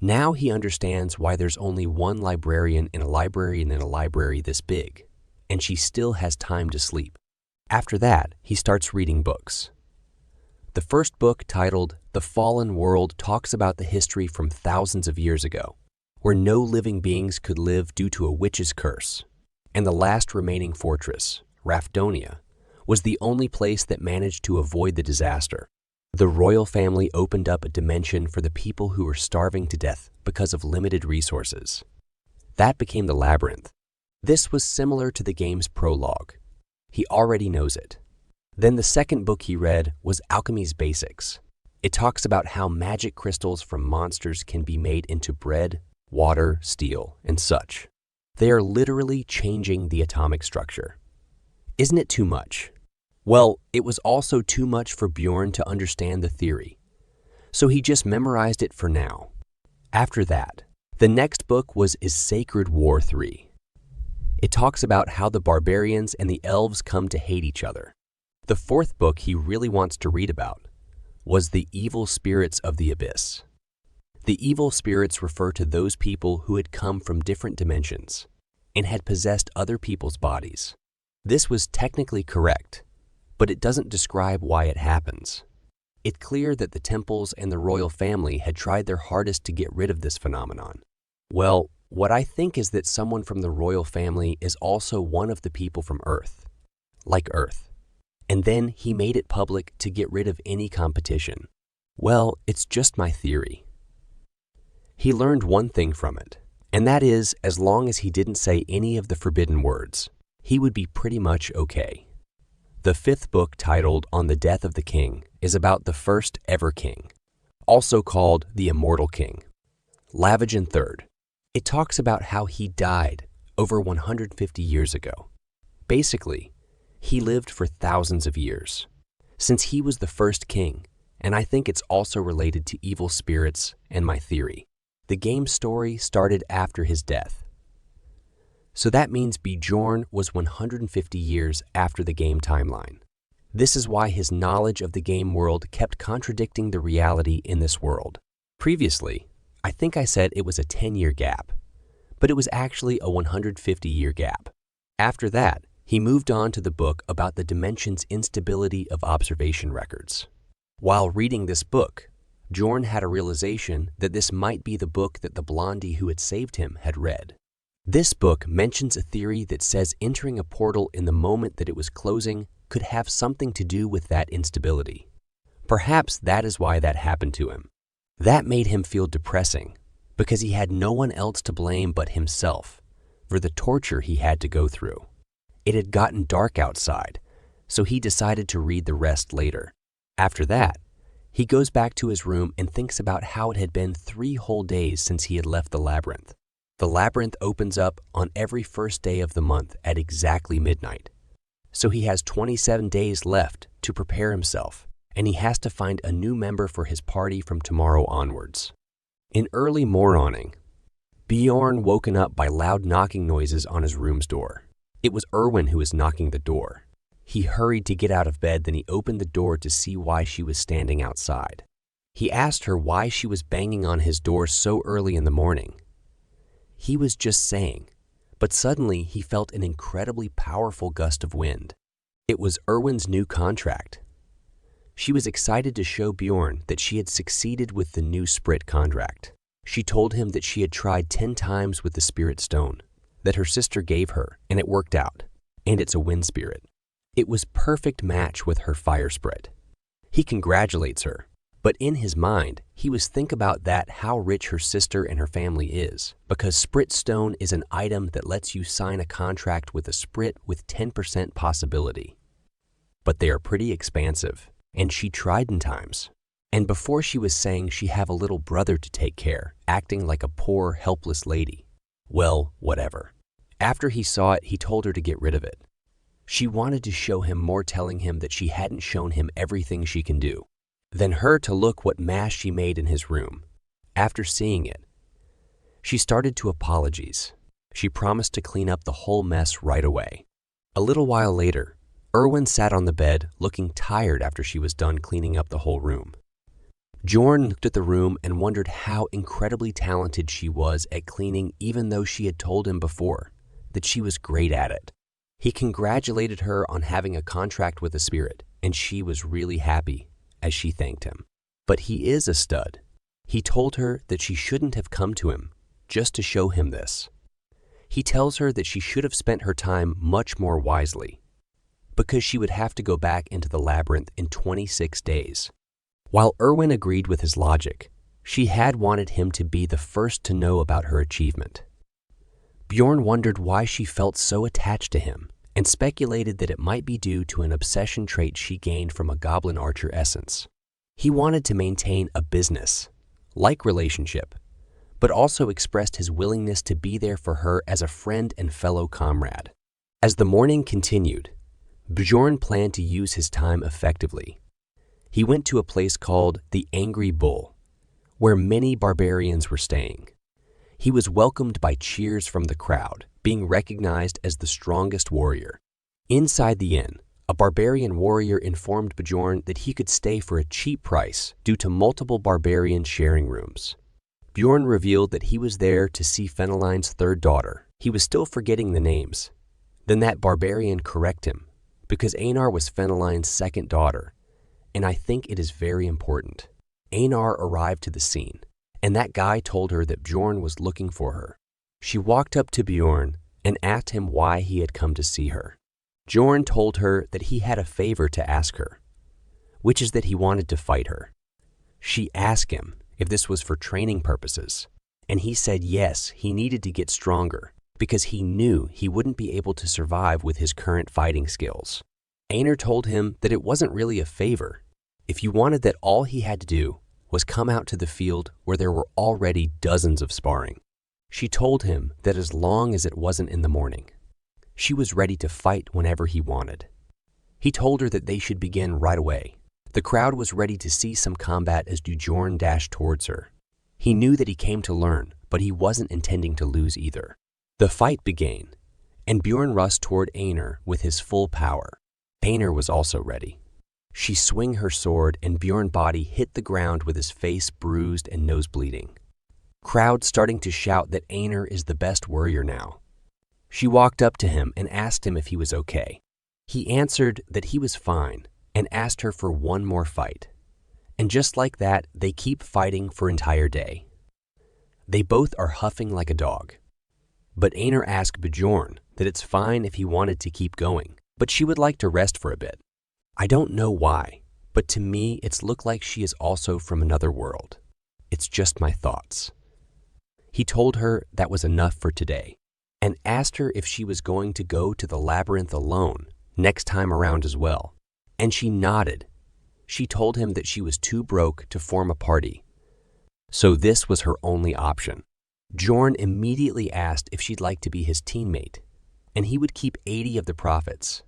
S3: Now he understands why there's only one librarian in a library this big, and she still has time to sleep. After that, he starts reading books. The first book, titled The Fallen World, talks about the history from thousands of years ago, where no living beings could live due to a witch's curse, and the last remaining fortress, Rafdonia, was the only place that managed to avoid the disaster. The royal family opened up a dimension for the people who were starving to death because of limited resources. That became the labyrinth. This was similar to the game's prologue. He already knows it. Then the second book he read was Alchemy's Basics. It talks about how magic crystals from monsters can be made into bread, water, steel, and such. They are literally changing the atomic structure. Isn't it too much? Well, it was also too much for Bjorn to understand the theory, so he just memorized it for now. After that, the next book was Is Sacred War 3. It talks about how the barbarians and the elves come to hate each other. The fourth book he really wants to read about was The Evil Spirits of the Abyss. The evil spirits refer to those people who had come from different dimensions and had possessed other people's bodies. This was technically correct, but it doesn't describe why it happens. It's clear that the temples and the royal family had tried their hardest to get rid of this phenomenon. Well, what I think is that someone from the royal family is also one of the people from Earth, like Earth. And then he made it public to get rid of any competition. Well, it's just my theory. He learned one thing from it, And that is, as long as he didn't say any of the forbidden words, he would be pretty much okay. The fifth book, titled On the Death of the King, is about the first ever king, also called the Immortal King, Lavajan III. It talks about how he died over 150 years ago. Basically, he lived for thousands of years. Since he was the first king, and I think it's also related to evil spirits and my theory, the game's story started after his death. So that means Bjorn was 150 years after the game timeline. This is why his knowledge of the game world kept contradicting the reality in this world. Previously, I think I said it was a 10-year gap, but it was actually a 150-year gap. After that, he moved on to the book about the dimension's instability of observation records. While reading this book, Bjorn had a realization that this might be the book that the blondie who had saved him had read. This book mentions a theory that says entering a portal in the moment that it was closing could have something to do with that instability. Perhaps that is why that happened to him. That made him feel depressing because he had no one else to blame but himself for the torture he had to go through. It had gotten dark outside, so he decided to read the rest later. After that, he goes back to his room and thinks about how it had been 3 whole days since he had left the labyrinth. The labyrinth opens up on every first day of the month at exactly midnight. So he has 27 days left to prepare himself, and he has to find a new member for his party from tomorrow onwards. In early morning, Bjorn woken up by loud knocking noises on his room's door. It was Erwin who was knocking the door. He hurried to get out of bed, then he opened the door to see why she was standing outside. He asked her why she was banging on his door so early in the morning. He was just saying, but suddenly he felt an incredibly powerful gust of wind. It was Erwin's new contract. She was excited to show Bjorn that she had succeeded with the new Sprit contract. She told him that she had tried 10 times with the Spirit Stone that her sister gave her, and it worked out, and it's a wind spirit. It was perfect match with her fire spirit. He congratulates her, but in his mind, he was think about that how rich her sister and her family is, because Sprit Stone is an item that lets you sign a contract with a Sprit with 10% possibility. But they are pretty expansive, and she tried in times. And before she was saying she have a little brother to take care, acting like a poor, helpless lady. Well, whatever. After he saw it, he told her to get rid of it. She wanted to show him more, telling him that she hadn't shown him everything she can do. Then her to look what mess she made in his room. After seeing it, she started to apologize. She promised to clean up the whole mess right away. A little while later, Erwin sat on the bed looking tired after she was done cleaning up the whole room. Bjorn looked at the room and wondered how incredibly talented she was at cleaning, even though she had told him before that she was great at it. He congratulated her on having a contract with the spirit, and she was really happy as she thanked him. But he is a stud. He told her that she shouldn't have come to him just to show him this. He tells her that she should have spent her time much more wisely, because she would have to go back into the labyrinth in 26 days. While Erwin agreed with his logic, she had wanted him to be the first to know about her achievement. Bjorn wondered why she felt so attached to him and speculated that it might be due to an obsession trait she gained from a goblin archer essence. He wanted to maintain a business-like relationship, but also expressed his willingness to be there for her as a friend and fellow comrade. As the morning continued, Bjorn planned to use his time effectively. He went to a place called the Angry Bull, where many barbarians were staying. He was welcomed by cheers from the crowd, being recognized as the strongest warrior. Inside the inn, a barbarian warrior informed Bjorn that he could stay for a cheap price due to multiple barbarians sharing rooms. Bjorn revealed that he was there to see Feneline's third daughter. He was still forgetting the names. Then that barbarian corrected him, because Einar was Feneline's second daughter, and I think it is very important. Einar arrived to the scene, and that guy told her that Bjorn was looking for her. She walked up to Bjorn and asked him why he had come to see her. Bjorn told her that he had a favor to ask her, which is that he wanted to fight her. She asked him if this was for training purposes, And he said yes, he needed to get stronger because he knew he wouldn't be able to survive with his current fighting skills. Einar told him that it wasn't really a favor. If you wanted that, all he had to do was come out to the field where there were already dozens of sparring. She told him that as long as it wasn't in the morning, she was ready to fight whenever he wanted. He told her that they should begin right away. The crowd was ready to see some combat as Bjorn dashed towards her. He knew that he came to learn, but he wasn't intending to lose either. The fight began, and Bjorn rushed toward Einar with his full power. Einar was also ready. She swung her sword, and Bjorn's body hit the ground with his face bruised and nose bleeding. Crowd starting to shout that Einar is the best warrior now. She walked up to him and asked him if he was okay. He answered that he was fine and asked her for one more fight. And just like that, they keep fighting for an entire day. They both are huffing like a dog. But Einar asked Bjorn that it's fine if he wanted to keep going, but she would like to rest for a bit. I don't know why, but to me it's looked like she is also from another world. It's just my thoughts. He told her that was enough for today and asked her if she was going to go to the labyrinth alone next time around as well. And she nodded. She told him that she was too broke to form a party, so this was her only option. Bjorn immediately asked if she'd like to be his teammate, and he would keep 80 of the profits,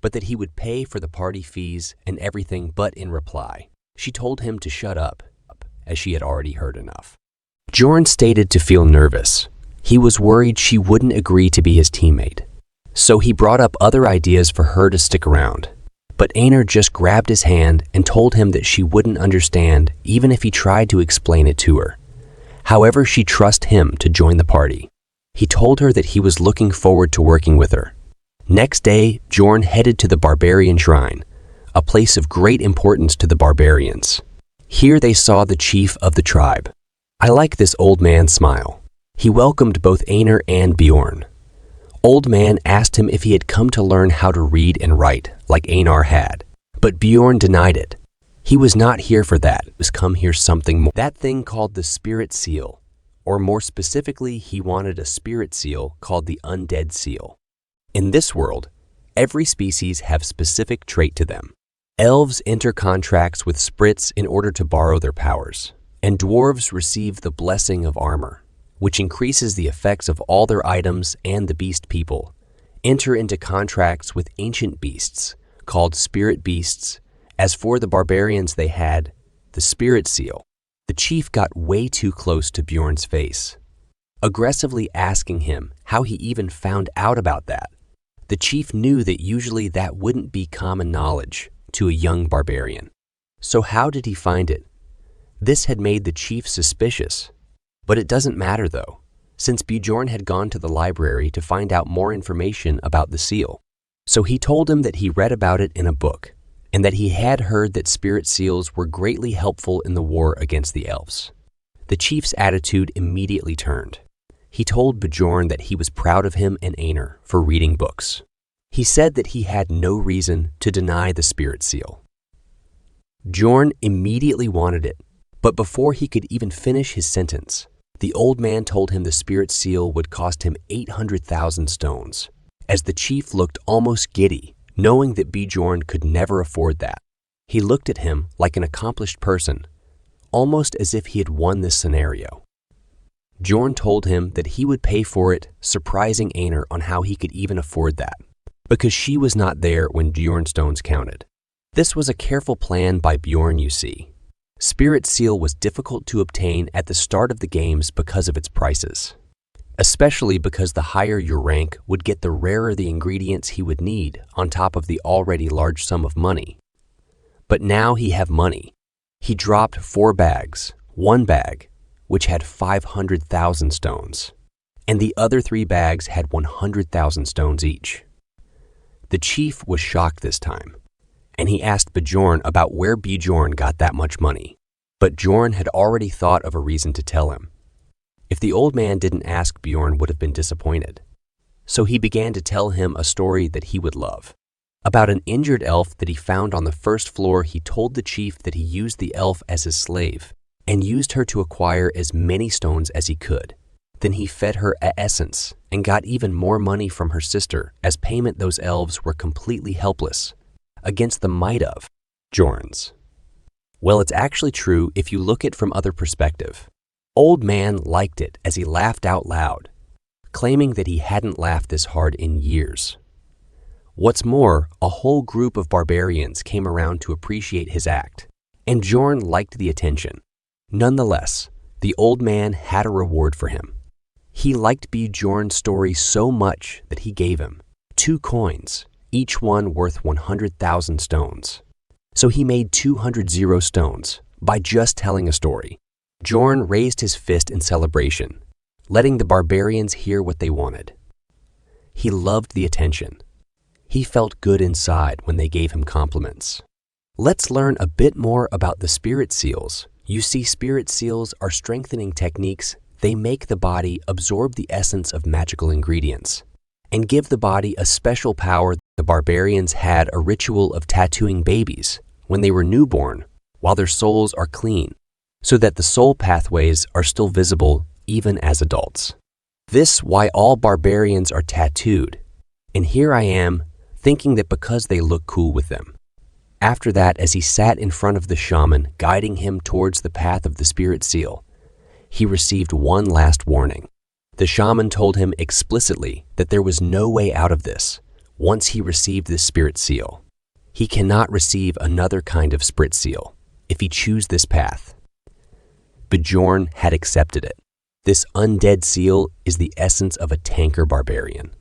S3: but that he would pay for the party fees and everything. But in reply, she told him to shut up, as she had already heard enough. Bjorn stated to feel nervous. He was worried she wouldn't agree to be his teammate, so he brought up other ideas for her to stick around. But Einar just grabbed his hand and told him that she wouldn't understand even if he tried to explain it to her. However, she trusted him to join the party. He told her that he was looking forward to working with her. Next day, Bjorn headed to the barbarian shrine, a place of great importance to the barbarians. Here they saw the chief of the tribe. I like this old man's smile. He welcomed both Einar and Bjorn. Old man asked him if he had come to learn how to read and write like Einar had, but Bjorn denied it. He was not here for that. He was come here something more. That thing called the spirit seal, or more specifically, he wanted a spirit seal called the undead seal. In this world, every species have specific trait to them. Elves enter contracts with spirits in order to borrow their powers, and dwarves receive the blessing of armor, which increases the effects of all their items, and the beast people enter into contracts with ancient beasts called spirit beasts. As for the barbarians, they had the spirit seal. The chief got way too close to Bjorn's face, aggressively asking him how he even found out about that. The chief knew that usually that wouldn't be common knowledge to a young barbarian. So how did he find it? This had made the chief suspicious. But it doesn't matter though, since Bjorn had gone to the library to find out more information about the seal. So he told him that he read about it in a book, and that he had heard that spirit seals were greatly helpful in the war against the elves. The chief's attitude immediately turned. He told Bjorn that he was proud of him and Einar for reading books. He said that he had no reason to deny the spirit seal. Bjorn immediately wanted it, but before he could even finish his sentence, the old man told him the spirit seal would cost him 800,000 stones, as the chief looked almost giddy, knowing that Bjorn could never afford that. He looked at him like an accomplished person, almost as if he had won this scenario. Bjorn told him that he would pay for it, surprising Einar on how he could even afford that, because she was not there when Bjorn's stones counted. This was a careful plan by Bjorn, you see. Spirit seal was difficult to obtain at the start of the games because of its prices, especially because the higher your rank would get, the rarer the ingredients he would need on top of the already large sum of money. But now he have money. He dropped 4 bags, one bag, which had 500,000 stones, and the other 3 bags had 100,000 stones each. The chief was shocked this time, and he asked Bjorn about where Bjorn got that much money. But Bjorn had already thought of a reason to tell him. If the old man didn't ask, Bjorn would have been disappointed. So he began to tell him a story that he would love. About an injured elf that he found on the first floor. He told the chief that he used the elf as his slave, and used her to acquire as many stones as he could. Then he fed her a essence and got even more money from her sister as payment. Those elves were completely helpless against the might of Jorns. Well, it's actually true if you look at it from other perspective. Old Man liked it as he laughed out loud, claiming that he hadn't laughed this hard in years. What's more, a whole group of barbarians came around to appreciate his act, and Jorn liked the attention. Nonetheless, the old man had a reward for him. He liked Bjorn's story so much that he gave him 2 coins, each one worth 100,000 stones. So he made 200 zero stones by just telling a story. Jorn raised his fist in celebration, letting the barbarians hear what they wanted. He loved the attention. He felt good inside when they gave him compliments. Let's learn a bit more about the spirit seals. You see, spirit seals are strengthening techniques. They make the body absorb the essence of magical ingredients and give the body a special power. The barbarians had a ritual of tattooing babies when they were newborn while their souls are clean, so that the soul pathways are still visible even as adults. This why all barbarians are tattooed, and here I am thinking that because they look cool with them. After that, as he sat in front of the shaman guiding him towards the path of the spirit seal, he received one last warning. The shaman told him explicitly that there was no way out of this once he received this spirit seal. He cannot receive another kind of spirit seal if he chooses this path. Bjorn had accepted it. This undead seal is the essence of a tanker barbarian.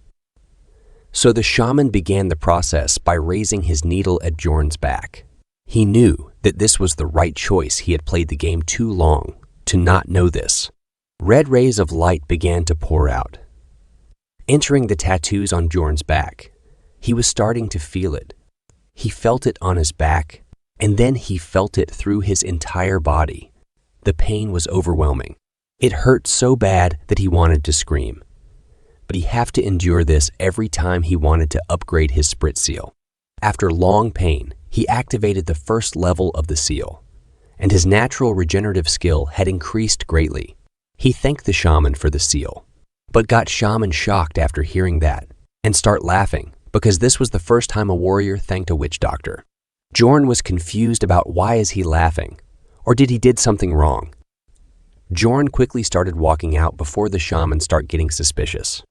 S3: So the shaman began the process by raising his needle at Bjorn's back. He knew that this was the right choice. He had played the game too long to not know this. Red rays of light began to pour out, entering the tattoos on Bjorn's back. He was starting to feel it. He felt it on his back, and then he felt it through his entire body. The pain was overwhelming. It hurt so bad that he wanted to scream. But he had to endure this every time he wanted to upgrade his spirit seal. After long pain, he activated the first level of the seal, and his natural regenerative skill had increased greatly. He thanked the shaman for the seal, but got shaman shocked after hearing that and start laughing because this was the first time a warrior thanked a witch doctor. Bjorn was confused about why is he laughing, or did he did something wrong? Bjorn quickly started walking out before the shaman started getting suspicious.